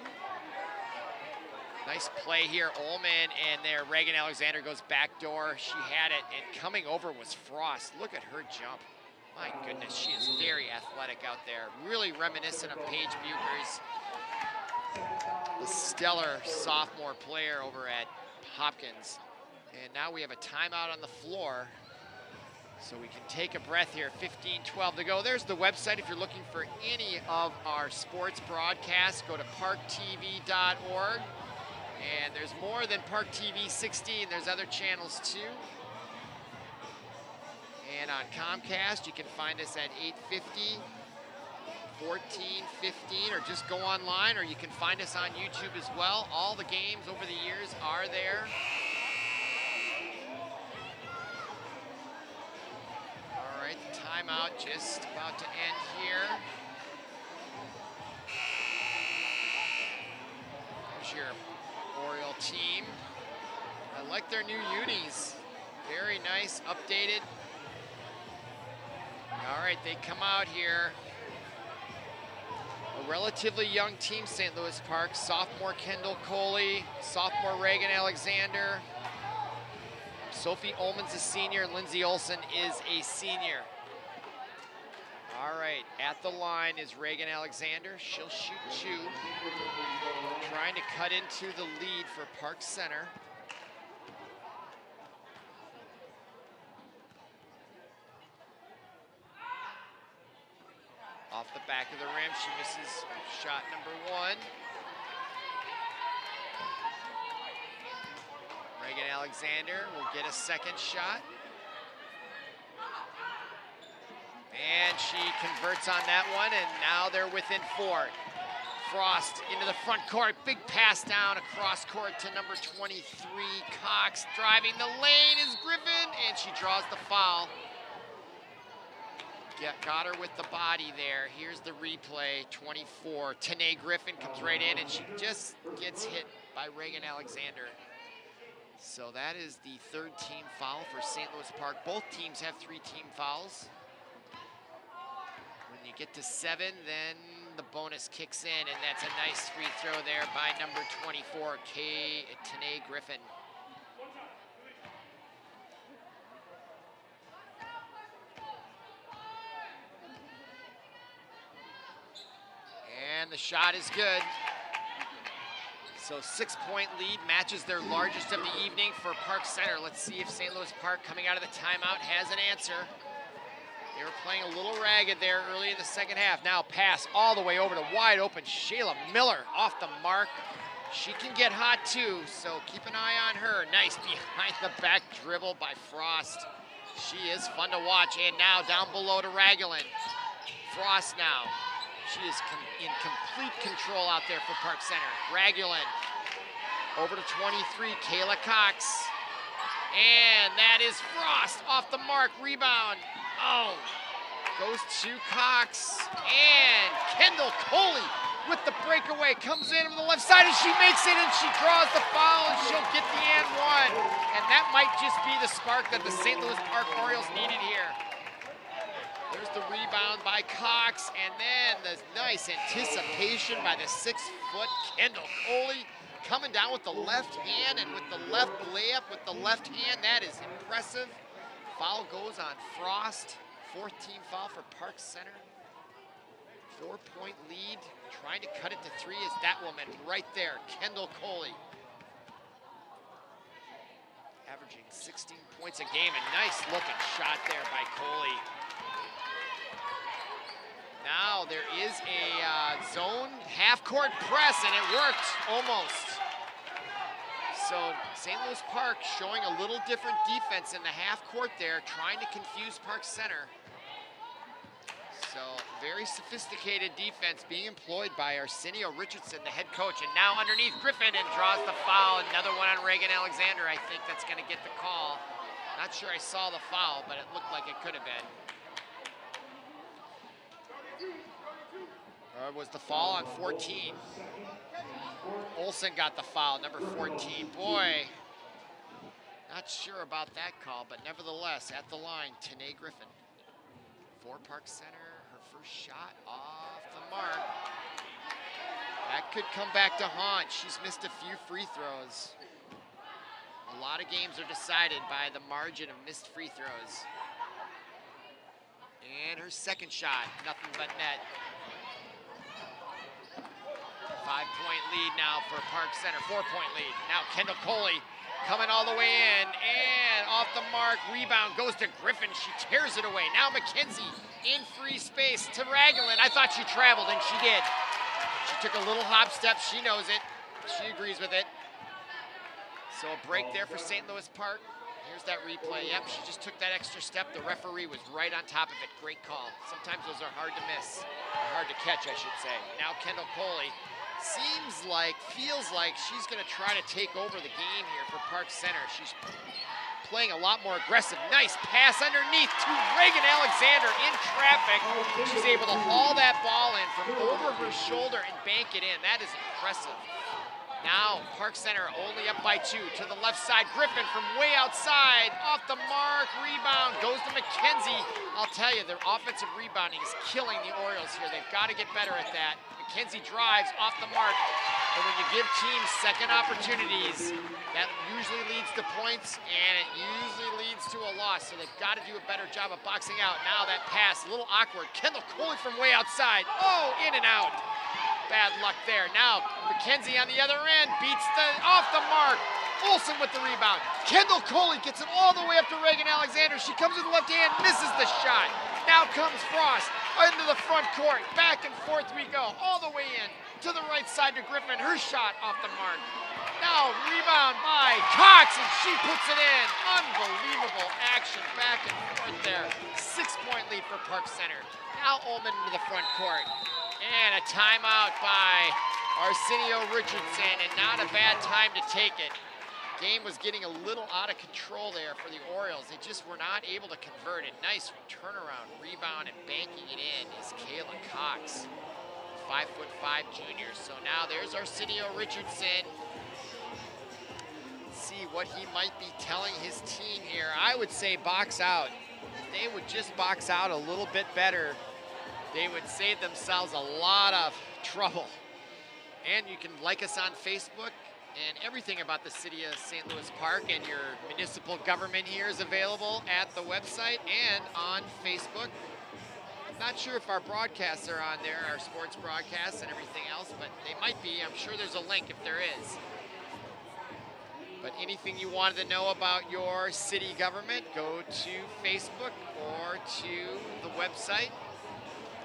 Nice play here, Ullman, and there Reagan Alexander goes backdoor. She had it, and coming over was Frost. Look at her jump. My goodness, she is very athletic out there. Really reminiscent of Paige Buchers, the stellar sophomore player over at Hopkins. And now we have a timeout on the floor, so we can take a breath here. 15:12 to go. There's the website if you're looking for any of our sports broadcasts. Go to ParkTV.org. And there's more than ParkTV 16. There's other channels too. And on Comcast, you can find us at 850, 1415, or just go online, or you can find us on YouTube as well. All the games over the years are there. All right, the timeout just about to end here. There's your Oriole team. I like their new unis. Very nice, updated. All right, they come out here. A relatively young team, St. Louis Park. Sophomore Kendall Coley, sophomore Reagan Alexander. Sophie Ullman's a senior, and Lindsay Olson is a senior. All right, at the line is Reagan Alexander. She'll shoot two. Trying to cut into the lead for Park Center. Off the back of the rim, she misses shot number one. Reagan Alexander will get a second shot. And she converts on that one, and now they're within four. Frost into the front court, big pass down across court to number 23, Cox. Driving the lane is Griffin, and she draws the foul. Got her with the body there. Here's the replay, 24. Tanae Griffin comes right in, and she just gets hit by Reagan Alexander. So that is the third team foul for St. Louis Park. Both teams have 3 team fouls. When you get to 7, then the bonus kicks in, and that's a nice free throw there by number 24, Tanae Griffin. And the shot is good. So 6-point lead matches their largest of the evening for Park Center. Let's see if St. Louis Park, coming out of the timeout, has an answer. They were playing a little ragged there early in the second half. Now pass all the way over to wide open Shayla Miller off the mark. She can get hot too, so keep an eye on her. Nice behind the back dribble by Frost. She is fun to watch. And now down below to Raglan. Frost now. She is in complete control out there for Park Center. Raglan over to 23, Kayla Cox. And that is Frost off the mark, rebound. Oh, goes to Cox. And Kendall Coley with the breakaway comes in from the left side, and she makes it, and she draws the foul, and she'll get the and one. And that might just be the spark that the St. Louis Park Orioles needed here. There's the rebound by Cox, and then the nice anticipation by the 6-foot Kendall Coley coming down with the left hand and with the left layup with the left hand. That is impressive. Foul goes on Frost. 4th team foul for Park Center. 4-point lead. Trying to cut it to 3 is that woman right there, Kendall Coley. Averaging 16 points a game. A nice looking shot there by Coley. Now there is a zone half-court press, and it worked almost. So St. Louis Park showing a little different defense in the half-court there, trying to confuse Park Center. So very sophisticated defense being employed by Arsenio Richardson, the head coach. And now underneath Griffin, and draws the foul. Another one on Reagan Alexander. I think that's going to get the call. Not sure I saw the foul, but it looked like it could have been. Was the fall on 14. Olsen got the foul, number 14. Boy, not sure about that call, but nevertheless, at the line, Tanae Griffin. For Park Center, her first shot off the mark. That could come back to haunt. She's missed a few free throws. A lot of games are decided by the margin of missed free throws. and her second shot, nothing but net. 5-point lead now for Park Center, 4-point lead. Now Kendall Coley coming all the way in, and off the mark, rebound goes to Griffin. She tears it away. Now McKenzie in free space to Raglan. I thought she traveled, and she did. She took a little hop step. She knows it. She agrees with it. So a break there for St. Louis Park. Here's that replay. Yep, she just took that extra step. The referee was right on top of it. Great call. Sometimes those are hard to miss, or hard to catch, I should say. Now Kendall Coley feels like she's going to try to take over the game here for Park Center. She's playing a lot more aggressive. Nice pass underneath to Reagan Alexander in traffic. She's able to haul that ball in from over her shoulder and bank it in. That is impressive. Now, Park Center only up by 2 to the left side. Griffin from way outside, off the mark, rebound, goes to McKenzie. I'll tell you, their offensive rebounding is killing the Orioles here. They've got to get better at that. McKenzie drives off the mark. And when you give teams second opportunities, that usually leads to points, and it usually leads to a loss. So they've got to do a better job of boxing out. Now that pass, a little awkward. Kendall Coley from way outside. Oh, in and out. Bad luck there. Now, McKenzie on the other end beats off the mark. Olsen with the rebound. Kendall Coley gets it all the way up to Reagan Alexander. She comes with the left hand, misses the shot. Now comes Frost into the front court. Back and forth we go, all the way in to the right side to Griffin. Her shot off the mark. Now rebound by Cox, and she puts it in. Unbelievable action back and forth there. 6-point lead for Park Center. Now Ullman into the front court. And a timeout by Arsenio Richardson, and not a bad time to take it. Game was getting a little out of control there for the Orioles. They just were not able to convert it. Nice turnaround, rebound, and banking it in is Kayla Cox, 5'5" junior. So now there's Arsenio Richardson. Let's see what he might be telling his team here. I would say box out. If they would just box out a little bit better, they would save themselves a lot of trouble. And you can like us on Facebook, and everything about the city of St. Louis Park and your municipal government here is available at the website and on Facebook. I'm not sure if our broadcasts are on there, our sports broadcasts and everything else, but they might be. I'm sure there's a link if there is. But anything you wanted to know about your city government, go to Facebook or to the website.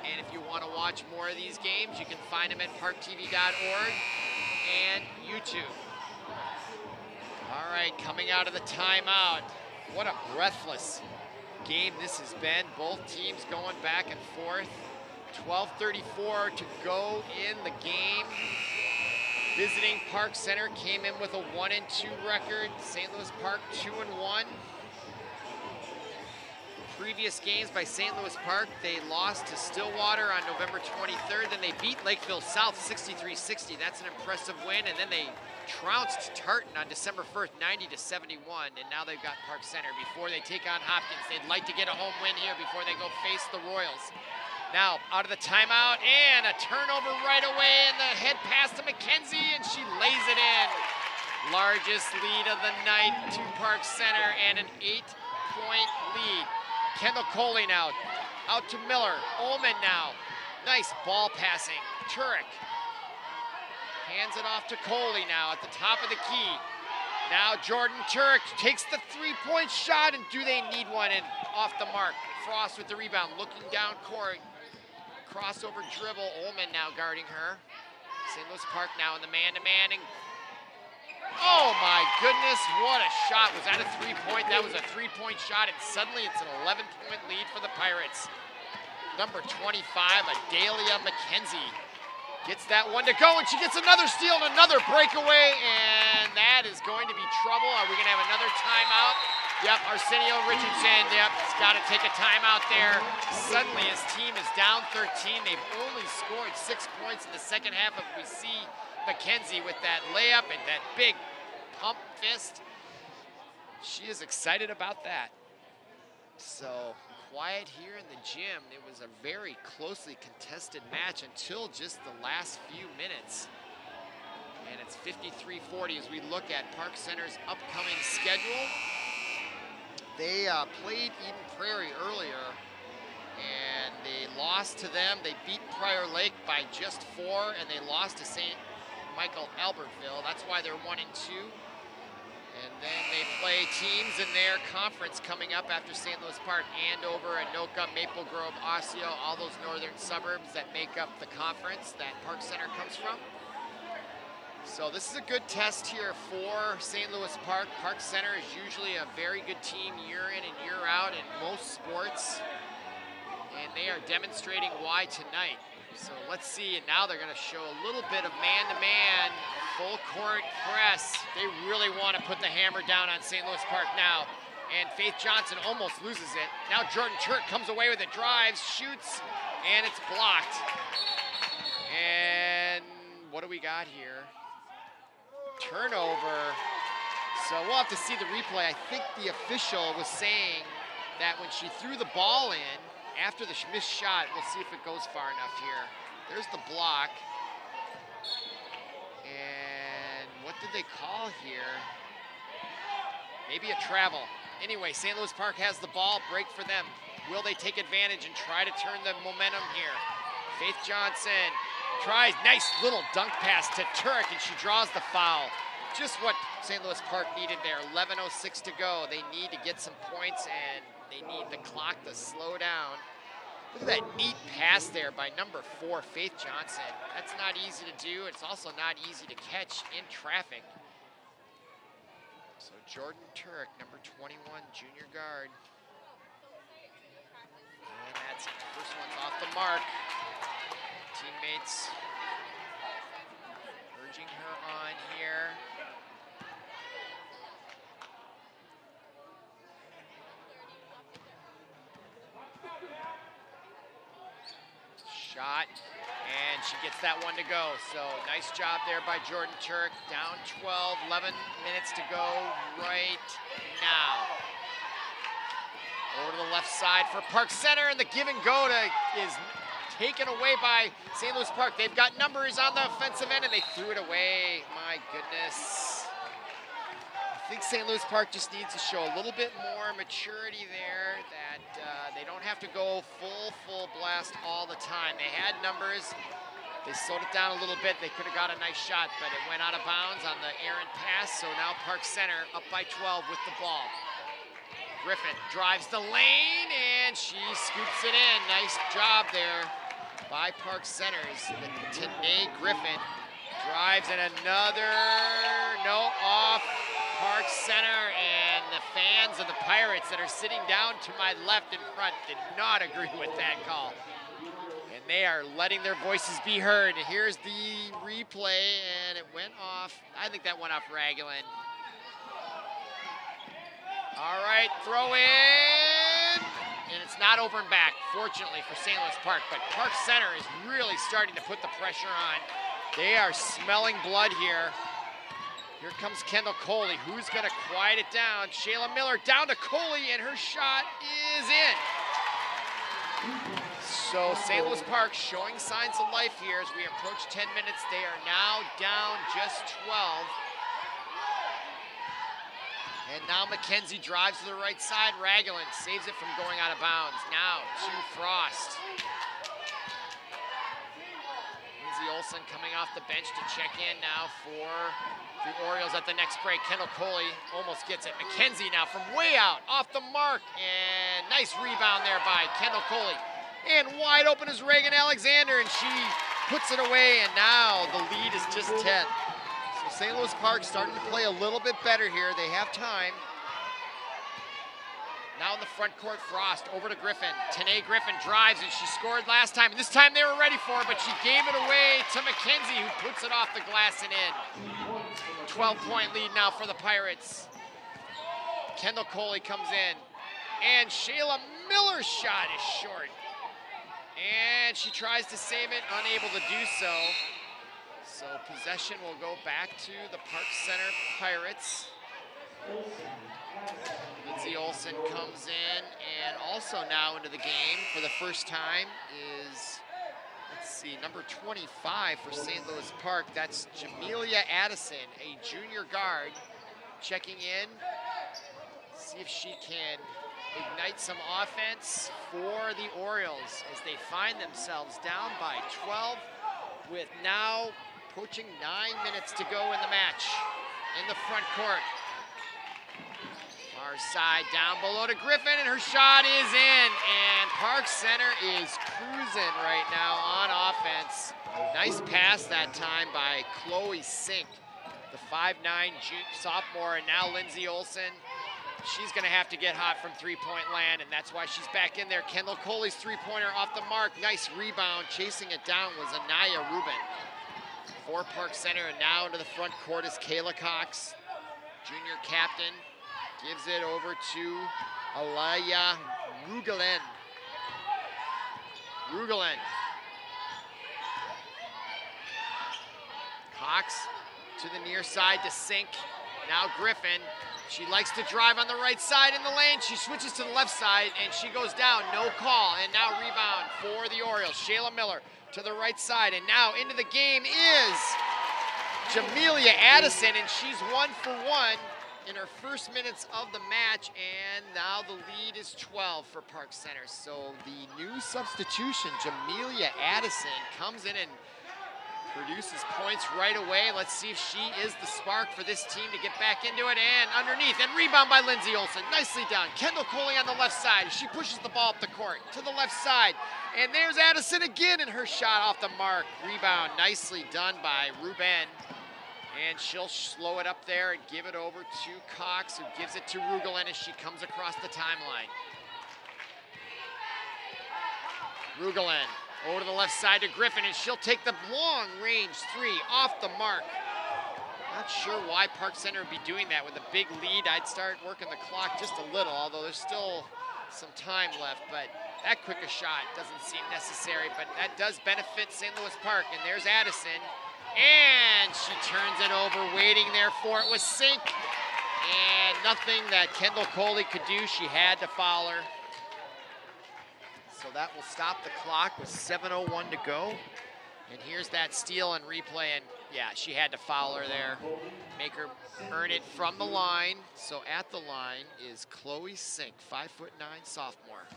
And if you want to watch more of these games, you can find them at ParkTV.org and YouTube. All right, coming out of the timeout. What a breathless game this has been. Both teams going back and forth. 12:34 to go in the game. Visiting Park Center came in with a 1-2 record. St. Louis Park 2-1. Previous games by St. Louis Park, they lost to Stillwater on November 23rd. Then they beat Lakeville South 63-60. That's an impressive win. And then they trounced Tartan on December 1st, 90-71. And now they've got Park Center. Before they take on Hopkins, they'd like to get a home win here before they go face the Royals. Now out of the timeout, and a turnover right away, and the head pass to McKenzie, and she lays it in. Largest lead of the night to Park Center, and an 8-point lead. Kendall Coley now, out to Miller. Ullman now, nice ball passing. Turek hands it off to Coley now at the top of the key. Now Jordan Turek takes the 3-point shot, and do they need one? And off the mark. Frost with the rebound, looking down court. Crossover dribble, Ullman now guarding her. St. Louis Park now in the man-to-man, and oh my goodness, what a shot. Was that a 3-point? That was a 3-point shot, and suddenly it's an 11-point lead for the Pirates. Number 25, Adalia McKenzie, gets that one to go, and she gets another steal and another breakaway, and that is going to be trouble. Are we gonna have another timeout? Yep, Arsenio Richardson, yep, he's gotta take a timeout there. Suddenly his team is down 13. They've only scored 6 points in the second half, but we see McKenzie with that layup and that big pump fist. She is excited about that. So quiet here in the gym. It was a very closely contested match until just the last few minutes. And it's 53-40 as we look at Park Center's upcoming schedule. They played Eden Prairie earlier, and lost to them. They beat Prior Lake by just 4, and they lost to St. Michael Albertville. That's why they're 1-2. And then they play teams in their conference coming up after St. Louis Park: Andover, Anoka, Maple Grove, Osseo, all those northern suburbs that make up the conference that Park Center comes from. So this is a good test here for St. Louis Park. Park Center is usually a very good team year in and year out in most sports, and they are demonstrating why tonight. So let's see, and now they're going to show a little bit of man-to-man, full court press. They really want to put the hammer down on St. Louis Park now. And Faith Johnson almost loses it. Now Jordan Turk comes away with it, drives, shoots, and it's blocked. And what do we got here? Turnover. So we'll have to see the replay. I think the official was saying that when she threw the ball in, after the missed shot, we'll see if it goes far enough here. There's the block. And what did they call here? Maybe a travel. Anyway, St. Louis Park has the ball, break for them. Will they take advantage and try to turn the momentum here? Faith Johnson tries, nice little dunk pass to Turek, and she draws the foul. Just what St. Louis Park needed there. 11:06 to go. They need to get some points, and they need the clock to slow down. Look at that neat pass there by number 4, Faith Johnson. That's not easy to do. It's also not easy to catch in traffic. So Jordan Turek, number 21, junior guard. And that's it. First one's off the mark. Teammates urging her on here. Shot, and she gets that one to go. So nice job there by Jordan Turk. Down 12, 11 minutes to go right now. Over to the left side for Park Center, and the give and go is taken away by St. Louis Park. They've got numbers on the offensive end, and they threw it away. My goodness. I think St. Louis Park just needs to show a little bit more maturity there, that they don't have to go full blast all the time. They had numbers. They slowed it down a little bit. They could have got a nice shot, but it went out of bounds on the errant pass. So now Park Center up by 12 with the ball. Griffin drives the lane, and she scoops it in. Nice job there by Park Center's Tanae Griffin. Drives, and another, no, off Park Center, and the fans of the Pirates that are sitting down to my left in front did not agree with that call. And they are letting their voices be heard. Here's the replay, and it went off. I think that went off Raglan. All right, throw in, and it's not over and back, fortunately for St. Louis Park, but Park Center is really starting to put the pressure on. They are smelling blood here. Here comes Kendall Coley. Who's going to quiet it down? Shayla Miller down to Coley, and her shot is in. So St. Louis Park showing signs of life here as we approach 10 minutes. They are now down just 12. And now McKenzie drives to the right side. Raglan saves it from going out of bounds. Now to Frost. Olsen coming off the bench to check in now for the Orioles at the next break. Kendall Coley almost gets it. McKenzie now from way out, off the mark, and nice rebound there by Kendall Coley. And wide open is Reagan Alexander, and she puts it away, and now the lead is just 10. So St. Louis Park starting to play a little bit better here. They have time. Now in the front court, Frost over to Griffin. Tanae Griffin drives, and she scored last time. And this time they were ready for it, but she gave it away to McKenzie, who puts it off the glass and in. 12-point lead now for the Pirates. Kendall Coley comes in, and Shayla Miller's shot is short. And she tries to save it, unable to do so. So possession will go back to the Park Center Pirates. Lindsay Olsen comes in, and also now into the game for the first time is, let's see, number 25 for St. Louis Park. That's Jamelia Addison, a junior guard, checking in. See if she can ignite some offense for the Orioles as they find themselves down by 12 with now approaching 9 minutes to go in the match. In the front court. Far side down below to Griffin, and her shot is in. And Park Center is cruising right now on offense. Nice pass that time by Chloe Sink, the 5'9" sophomore, and now Lindsay Olson. She's gonna have to get hot from three-point land, and that's why she's back in there. Kendall Coley's three-pointer off the mark. Nice rebound. Chasing it down was Anaya Rubin for Park Center, and now into the front court is Kayla Cox, junior captain. Gives it over to Alaya Rugalen. Cox to the near side to Sink. Now Griffin. She likes to drive on the right side in the lane. She switches to the left side and she goes down. No call. And now rebound for the Orioles. Shayla Miller to the right side. And now into the game is Jamelia Addison, and she's 1 for 1 in her first minutes of the match, and now the lead is 12 for Park Center. So the new substitution, Jamelia Addison, comes in and produces points right away. Let's see if she is the spark for this team to get back into it. And underneath, and rebound by Lindsay Olson. Nicely done. Kendall Coley on the left side. She pushes the ball up the court to the left side. And there's Addison again, and her shot off the mark. Rebound nicely done by Ruben. And she'll slow it up there and give it over to Cox, who gives it to Rugalen as she comes across the timeline. Rugalen over to the left side to Griffin, and she'll take the long-range three off the mark. Not sure why Park Center would be doing that with a big lead. I'd start working the clock just a little, although there's still some time left, but that quick a shot doesn't seem necessary, but that does benefit St. Louis Park. And there's Addison. And she turns it over, waiting there for it was Sink. And nothing that Kendall Coley could do. She had to foul her. So that will stop the clock with 7:01 to go. And here's that steal and replay. And yeah, she had to foul her there. Make her earn it from the line. So at the line is Chloe Sink, 5'9" sophomore.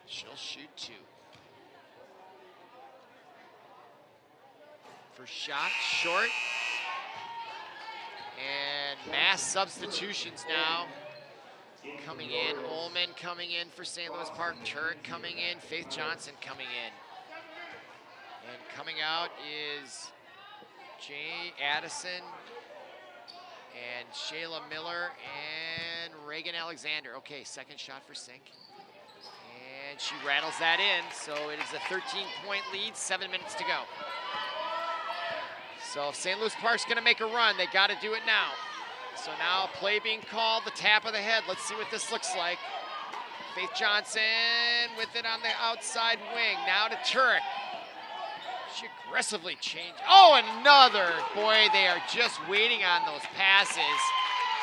She'll shoot two. First shot, short. And mass substitutions now coming in. Ullman coming in for St. Louis Park. Turek coming in. Faith Johnson coming in. And coming out is Jay Addison and Shayla Miller and Reagan Alexander. Okay, second shot for Sink. And she rattles that in, so it is a 13-point lead, 7 minutes to go. So if St. Louis Park's gonna make a run, they gotta do it now. So now play being called, the tap of the head. Let's see what this looks like. Faith Johnson with it on the outside wing. Now to Turek. She aggressively changed. Oh, another. Boy, they are just waiting on those passes.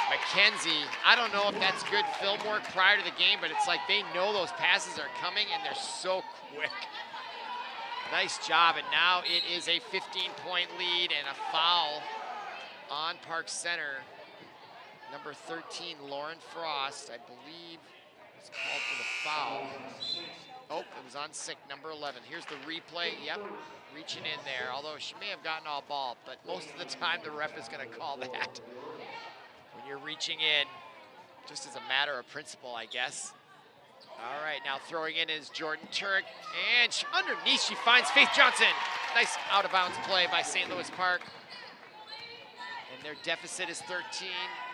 McKenzie, I don't know if that's good film work prior to the game, but it's like they know those passes are coming and they're so quick. Nice job, and now it is a 15-point lead and a foul on Park Center. Number 13, Lauren Frost, I believe, was called for the foul. Oh, it was on Sink, number 11. Here's the replay. Yep, reaching in there, although she may have gotten all ball, but most of the time the ref is going to call that. When you're reaching in, just as a matter of principle, I guess. All right, now throwing in is Jordan Turek, and underneath she finds Faith Johnson. Nice out-of-bounds play by St. Louis Park. And their deficit is 13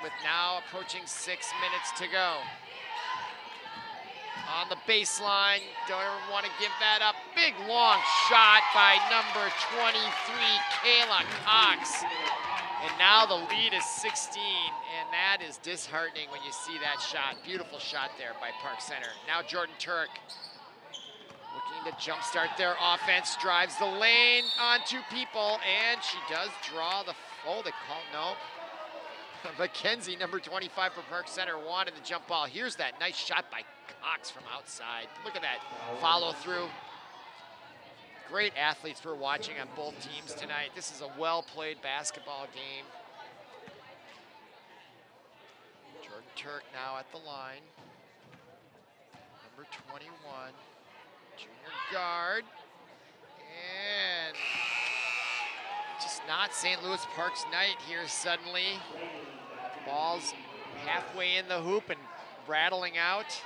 with now approaching 6 minutes to go. On the baseline, don't ever want to give that up. Big long shot by number 23, Kayla Cox. And now the lead is 16, and that is disheartening when you see that shot. Beautiful shot there by Park Center. Now Jordan Turek looking to jumpstart their offense, drives the lane on two people, and she does draw the, oh, they call, no. McKenzie, number 25 for Park Center, wanted the jump ball. Here's that nice shot by Cox from outside. Look at that follow through. Great athletes we're watching on both teams tonight. This is a well-played basketball game. Turk now at the line. Number 21, junior guard. And just not St. Louis Park's night here suddenly. Ball's halfway in the hoop and rattling out.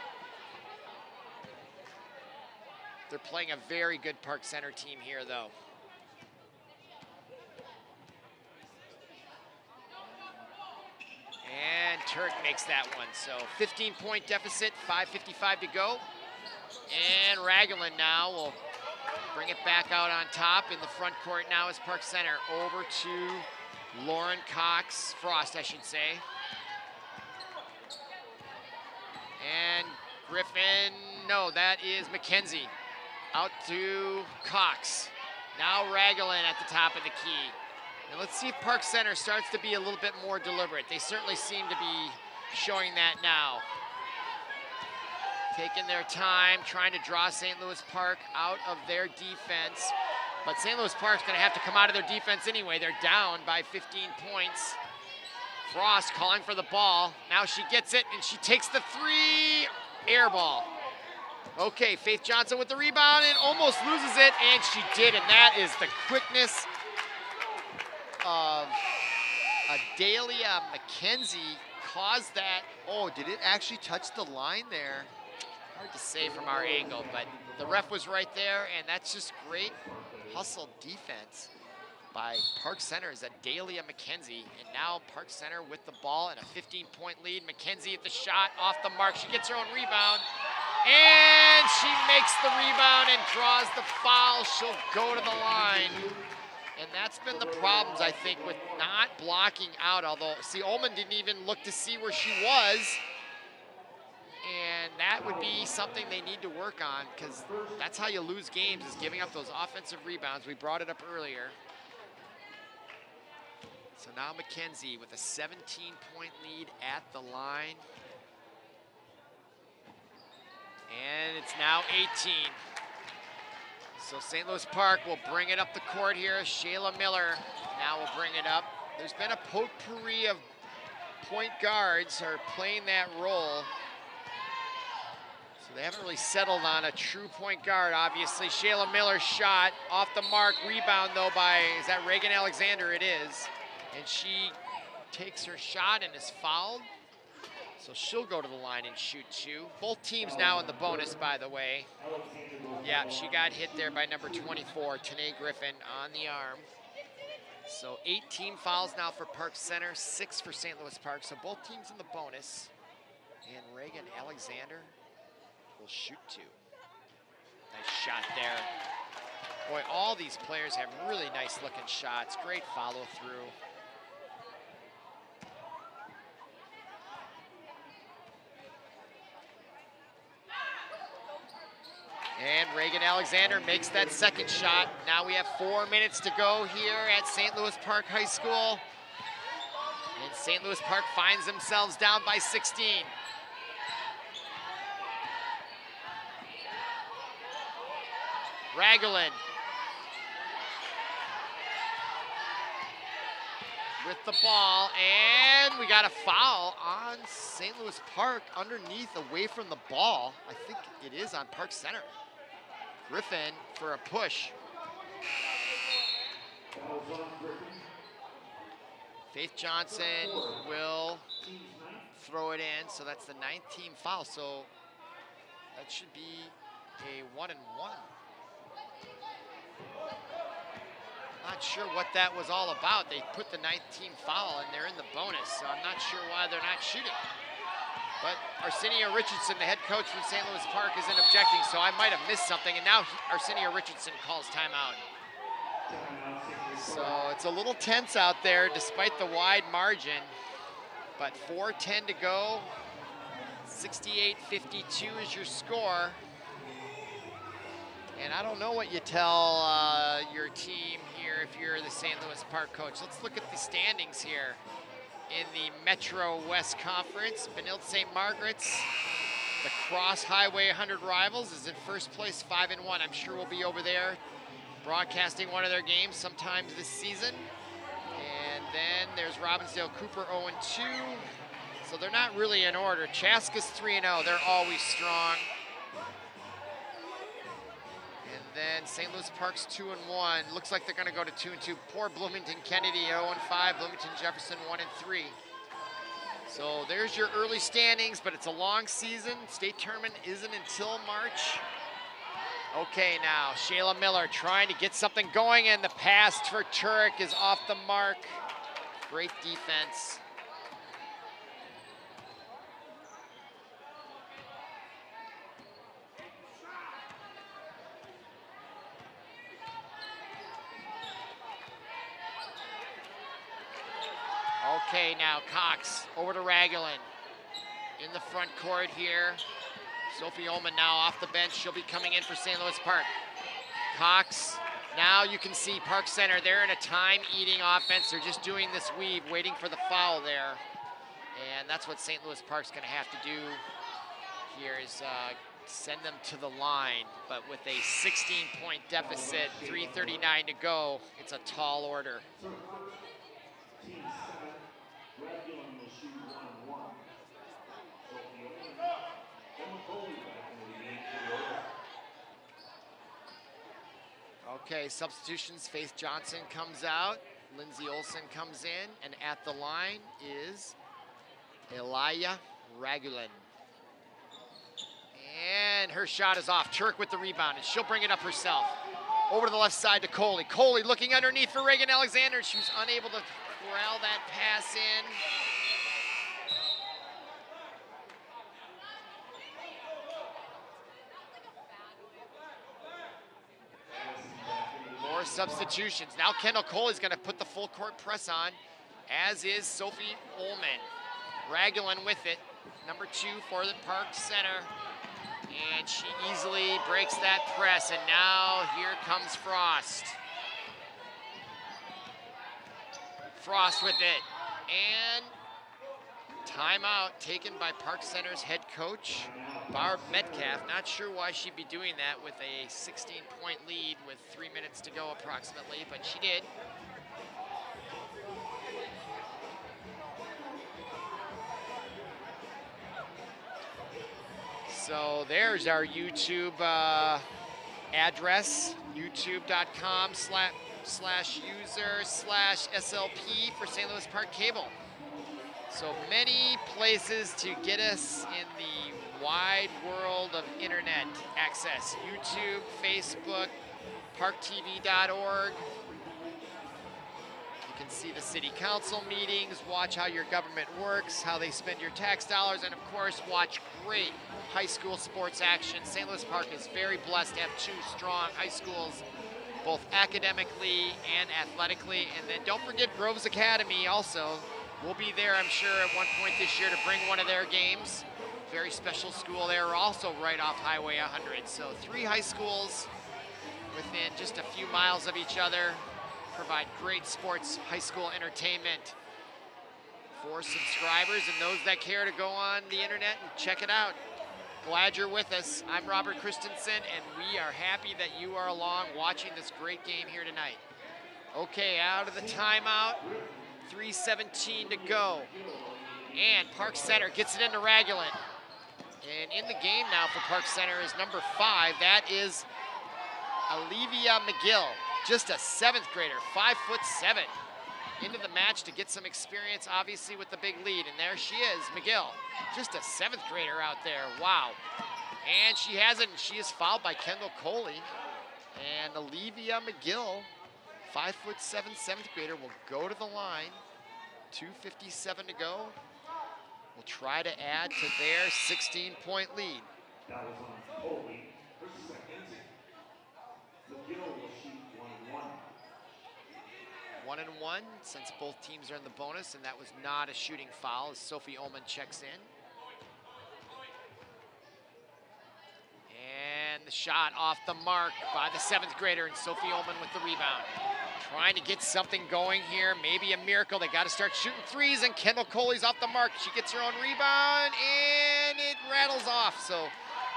They're playing a very good Park Center team here, though. And Turk makes that one. So 15-point deficit, 5:55 to go. And Raglan now will bring it back out on top. In the front court now is Park Center. Over to Lauren Frost, I should say. And Griffin, no, that is McKenzie. Out to Cox. Now Raglan at the top of the key. And let's see if Park Center starts to be a little bit more deliberate. They certainly seem to be showing that now. Taking their time, trying to draw St. Louis Park out of their defense. But St. Louis Park's gonna have to come out of their defense anyway. They're down by 15 points. Frost calling for the ball. Now she gets it and she takes the three, air ball. Okay, Faith Johnson with the rebound and almost loses it, and she did, and that is the quickness of Adalia McKenzie caused that. Oh, did it actually touch the line there? Hard to say from our angle, but the ref was right there, and that's just great hustle defense by Park Center's Adalia McKenzie. And now Park Center with the ball and a 15-point lead. McKenzie at the shot, off the mark. She gets her own rebound, and she makes the rebound and draws the foul. She'll go to the line. And that's been the problems, I think, with not blocking out. Although, see, Ullman didn't even look to see where she was. And that would be something they need to work on, because that's how you lose games, is giving up those offensive rebounds. We brought it up earlier. So now McKenzie with a 17-point lead at the line. And it's now 18. So St. Louis Park will bring it up the court here. Shayla Miller now will bring it up. There's been a potpourri of point guards are playing that role. So they haven't really settled on a true point guard, obviously. Shayla Miller's shot off the mark. Rebound, though, by, is that Reagan Alexander? It is. And she takes her shot and is fouled. So she'll go to the line and shoot two. Both teams now in the bonus, by the way. Yeah, she got hit there by number 24, Tanae Griffin, on the arm. So 18 fouls now for Park Center, 6 for St. Louis Park. So both teams in the bonus. And Reagan Alexander will shoot two. Nice shot there. Boy, all these players have really nice looking shots. Great follow through. And Reagan Alexander makes that second shot. Now we have 4 minutes to go here at St. Louis Park High School. And St. Louis Park finds themselves down by 16. Raglan with the ball, and we got a foul on St. Louis Park underneath, away from the ball. I think it is on Park Center. Griffin for a push. Faith Johnson will throw it in, so that's the 9th team foul. So that should be a 1-and-1. Not sure what that was all about. They put the 9th team foul and they're in the bonus, so I'm not sure why they're not shooting. But Arsenio Richardson, the head coach from St. Louis Park, isn't objecting, so I might have missed something, and now Arsenio Richardson calls timeout. So it's a little tense out there despite the wide margin, but 4:10 to go. 68-52 is your score. And I don't know what you tell your team here if you're the St. Louis Park coach. Let's look at the standings here. In the Metro West Conference, Benilde St. Margaret's, the Cross Highway 100 Rivals, is in first place, 5-1. I'm sure we'll be over there broadcasting one of their games sometime this season. And then there's Robbinsdale Cooper, 0-2. So they're not really in order. Chaska's 3-0, they're always strong. And then St. Louis Park's 2-1. Looks like they're gonna go to 2-2. Poor Bloomington Kennedy, 0-5. Bloomington Jefferson, 1-3. So there's your early standings, but it's a long season. State tournament isn't until March. Okay, now Shayla Miller trying to get something going, and the pass for Turek is off the mark. Great defense. Okay, now Cox over to Ragulin in the front court here. Sophie Ullman now off the bench. She'll be coming in for St. Louis Park. Cox, now you can see Park Center, they're in a time-eating offense. They're just doing this weave, waiting for the foul there. And that's what St. Louis Park's gonna have to do here is send them to the line. But with a 16-point deficit, 3:39 to go, it's a tall order. Okay, substitutions. Faith Johnson comes out. Lindsay Olson comes in. And at the line is Elia Ragulin. And her shot is off. Turk with the rebound, and she'll bring it up herself. Over to the left side to Coley. Coley looking underneath for Reagan Alexander. She was unable to corral that pass in. More substitutions. Now Kendall Coley's gonna put the full court press on, as is Sophie Ullman. Ragulin with it, number 2 for the Park Center. And she easily breaks that press, and now here comes Frost. Frost with it, and timeout taken by Park Center's head coach, Barb Metcalf. Not sure why she'd be doing that with a 16-point lead with 3 minutes to go approximately, but she did. So there's our YouTube address, youtube.com/user/SLP for St. Louis Park Cable. So many places to get us in the wide world of internet access. YouTube, Facebook, ParkTV.org. You can see the city council meetings, watch how your government works, how they spend your tax dollars, and of course, watch great high school sports action. St. Louis Park is very blessed to have 2 strong high schools, both academically and athletically. And then don't forget Groves Academy also. We'll be there, I'm sure, at one point this year to bring one of their games. Very special school there, also right off Highway 100. So 3 high schools within just a few miles of each other provide great sports high school entertainment for subscribers and those that care to go on the internet and check it out. Glad you're with us. I'm Robert Christensen, and we are happy that you are along watching this great game here tonight. Okay, out of the timeout, 3:17 to go. And Park Center gets it into Ragulin. And in the game now for Park Center is number 5. That is Olivia McGill, just a 7th grader, 5'7", into the match to get some experience, obviously, with the big lead. And there she is, McGill, just a 7th grader out there. Wow. And she has it, and she is fouled by Kendall Coley. And Olivia McGill, 5'7", 7th grader, will go to the line. 2:57 to go. Will try to add to their 16-point lead. That was on Coley for second. McGill will shoot 1-1. 1-1 since both teams are in the bonus, and that was not a shooting foul as Sophie Ullman checks in. And the shot off the mark by the 7th grader, and Sophie Ullman with the rebound. Trying to get something going here, maybe a miracle. They got to start shooting threes, and Kendall Coley's off the mark. She gets her own rebound, and it rattles off. So,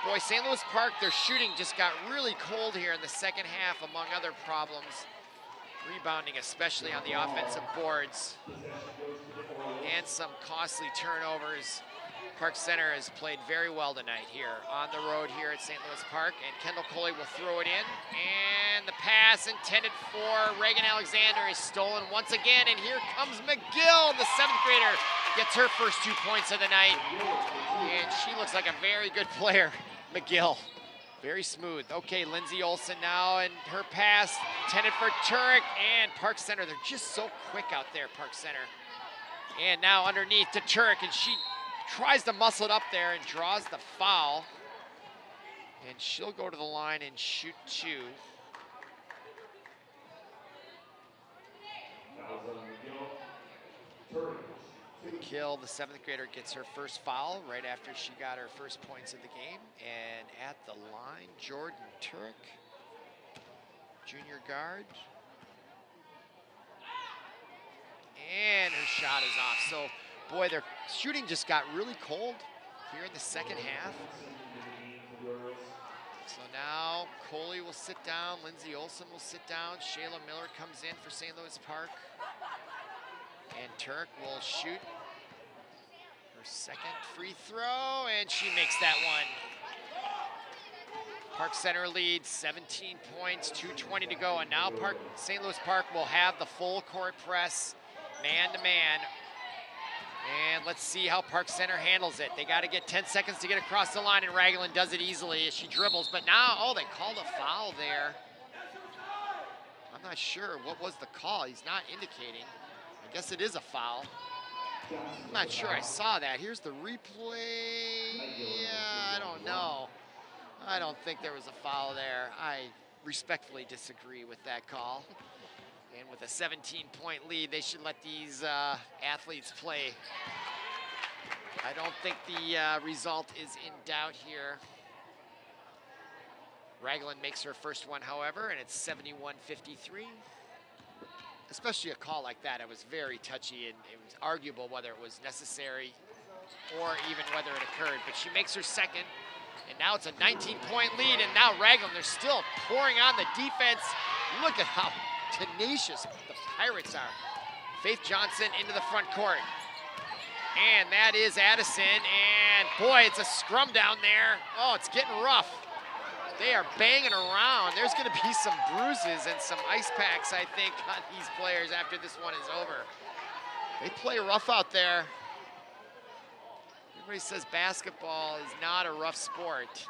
boy, St. Louis Park, their shooting just got really cold here in the second half, among other problems. Rebounding, especially on the offensive boards. and some costly turnovers. Park Center has played very well tonight here on the road here at St. Louis Park, and Kendall Coley will throw it in, and the pass intended for Reagan Alexander is stolen once again, and here comes McGill, the 7th grader, gets her first 2 points of the night, and she looks like a very good player, McGill. Very smooth. Okay, Lindsay Olson now, and her pass intended for Turek, and Park Center, they're just so quick out there, Park Center. And now underneath to Turek, and she tries to muscle it up there and draws the foul. And she'll go to the line and shoot 2. McGill, the 7th grader, gets her first foul right after she got her first points of the game. And at the line, Jordan Turek, junior guard. And her shot is off. So, boy, their shooting just got really cold here in the second half. So now Coley will sit down, Lindsay Olson will sit down, Shayla Miller comes in for St. Louis Park. And Turek will shoot her second free throw, and she makes that one. Park Center leads 17 points, 2:20 to go, and now St. Louis Park will have the full court press, man to man. And let's see how Park Center handles it. They got to get 10 seconds to get across the line, and Ragland does it easily as she dribbles. But now, oh, they called a foul there. I'm not sure what was the call. He's not indicating. I guess it is a foul. I'm not sure I saw that. Here's the replay. Yeah, I don't know. I don't think there was a foul there. I respectfully disagree with that call. And with a 17-point lead, they should let these athletes play. I don't think the result is in doubt here. Ragland makes her first one, however, and it's 71-53. Especially a call like that, it was very touchy, and it was arguable whether it was necessary or even whether it occurred. But she makes her second, and now it's a 19-point lead, and now Ragland, they're still pouring on the defense. Look at how tenacious the Pirates are. Faith Johnson into the front court. And that is Addison, and boy, it's a scrum down there. Oh, it's getting rough. They are banging around. There's gonna be some bruises and some ice packs, I think, on these players after this one is over. They play rough out there. Everybody says basketball is not a rough sport.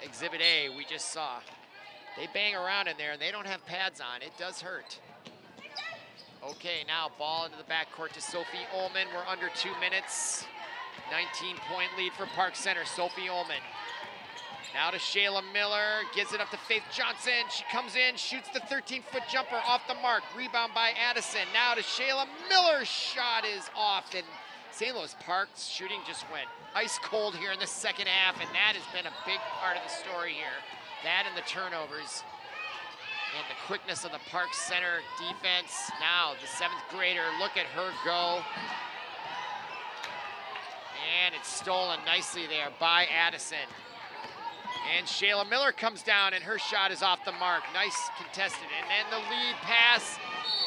Exhibit A, we just saw. They bang around in there, and they don't have pads on. It does hurt. Okay, now ball into the backcourt to Sophie Ullman. We're under 2 minutes. 19-point lead for Park Center. Sophie Ullman. Now to Shayla Miller, gives it up to Faith Johnson. She comes in, shoots the 13-foot jumper off the mark. Rebound by Addison. Now to Shayla Miller, shot is off. And St. Louis Park's shooting just went ice cold here in the second half, and that has been a big part of the story here. That and the turnovers and the quickness of the Park Center defense. Now the 7th grader, look at her go. And it's stolen nicely there by Addison. And Shayla Miller comes down, and her shot is off the mark. Nice contested. And then the lead pass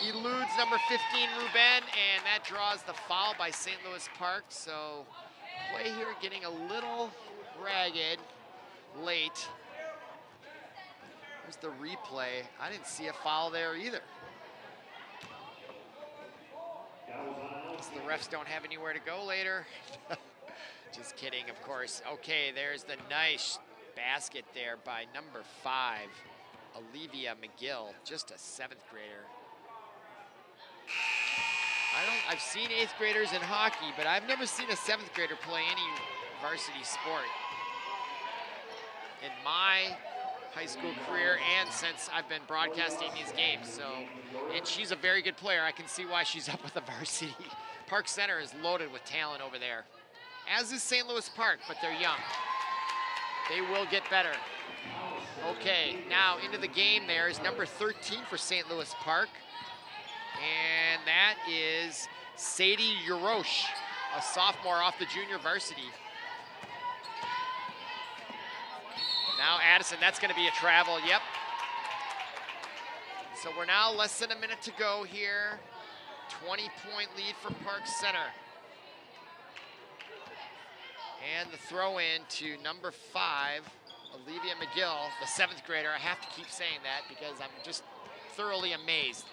eludes number 15, Ruben, and that draws the foul by St. Louis Park. So play here getting a little ragged late. There's the replay. I didn't see a foul there either. Guess the refs don't have anywhere to go later. Just kidding, of course. Okay, there's the nice basket there by number 5, Olivia McGill, just a 7th grader. I've seen 8th graders in hockey, but I've never seen a 7th grader play any varsity sport in my high school career and since I've been broadcasting these games. So, and she's a very good player. I can see why she's up with the varsity. Park Center is loaded with talent over there, as is St. Louis Park, but they're young. They will get better. Okay, now into the game there is number 13 for St. Louis Park. And that is Sadie Yarosh, a sophomore off the junior varsity. Now Addison, that's gonna be a travel, yep. So we're now less than a minute to go here. 20-point lead for Park Center. And the throw in to number 5, Olivia McGill, the 7th grader. I have to keep saying that because I'm just thoroughly amazed.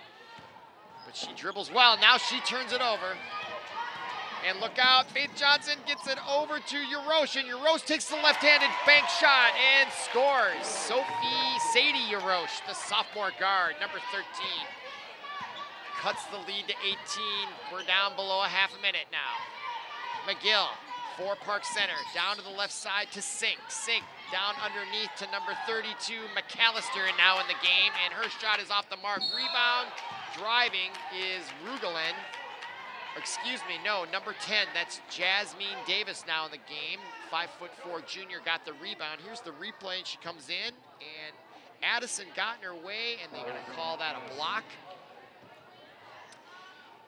But she dribbles well. Now she turns it over. And look out, Faith Johnson gets it over to Yarosh, and Yarosh takes the left-handed bank shot and scores. Sadie Yarosh, the sophomore guard, number 13. Cuts the lead to 18. We're down below a half a minute now. McGill for Park Center, down to the left side to Sink. Sink down underneath to number 32, McAllister, now in the game, and her shot is off the mark. Rebound, driving is Rugelin. Excuse me, no, number 10, that's Jasmine Davis now in the game. 5'4" junior got the rebound. Here's the replay, and she comes in, and Addison got in her way, and they're gonna call that a block.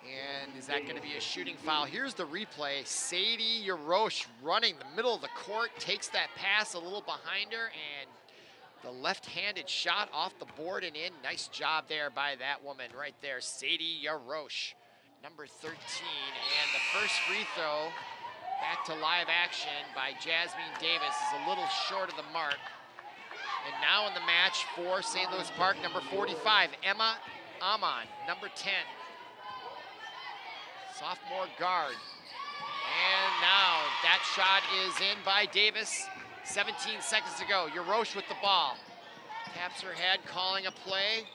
And is that going to be a shooting foul? Here's the replay. Sadie Yarosh running the middle of the court, takes that pass a little behind her, and the left-handed shot off the board and in. Nice job there by that woman right there, Sadie Yarosh, number 13. And the first free throw, back to live action by Jasmine Davis, is a little short of the mark. And now in the match for St. Louis Park, number 45, Emma Amon, number 10. Sophomore guard. And now that shot is in by Davis. 17 seconds to go. Yarosh with the ball. Taps her head, calling a play.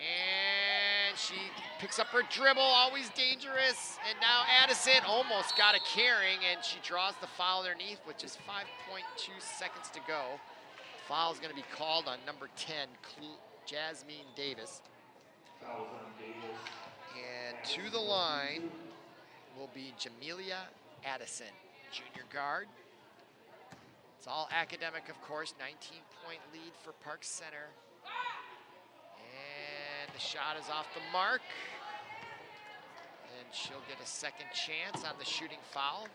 And she picks up her dribble, always dangerous. And now Addison almost got a carrying, and she draws the foul underneath, which is 5.2 seconds to go. Foul is going to be called on number 10, Jasmine Davis. And to the line will be Jamelia Addison, junior guard. It's all academic, of course. 19-point lead for Park Center. And the shot is off the mark. And she'll get a second chance on the shooting foul.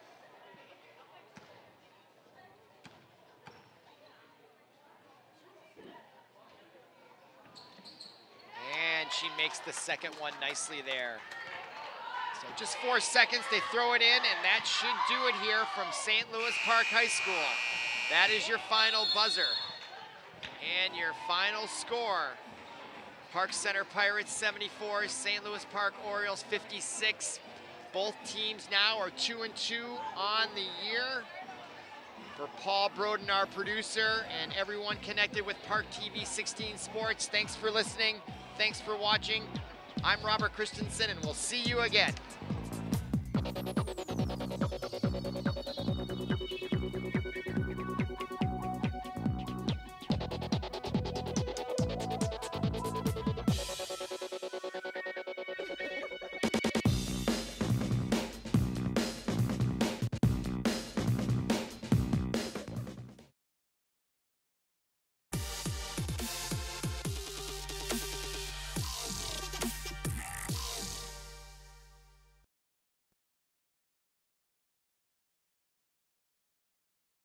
And she makes the second one nicely there. So just 4 seconds, they throw it in, and that should do it here from St. Louis Park High School. That is your final buzzer. And your final score, Park Center Pirates 74, St. Louis Park Orioles 56. Both teams now are 2-2 on the year. For Paul Broden, our producer, and everyone connected with ParkTV 16 Sports, thanks for listening. Thanks for watching. I'm Robert Christensen, and we'll see you again.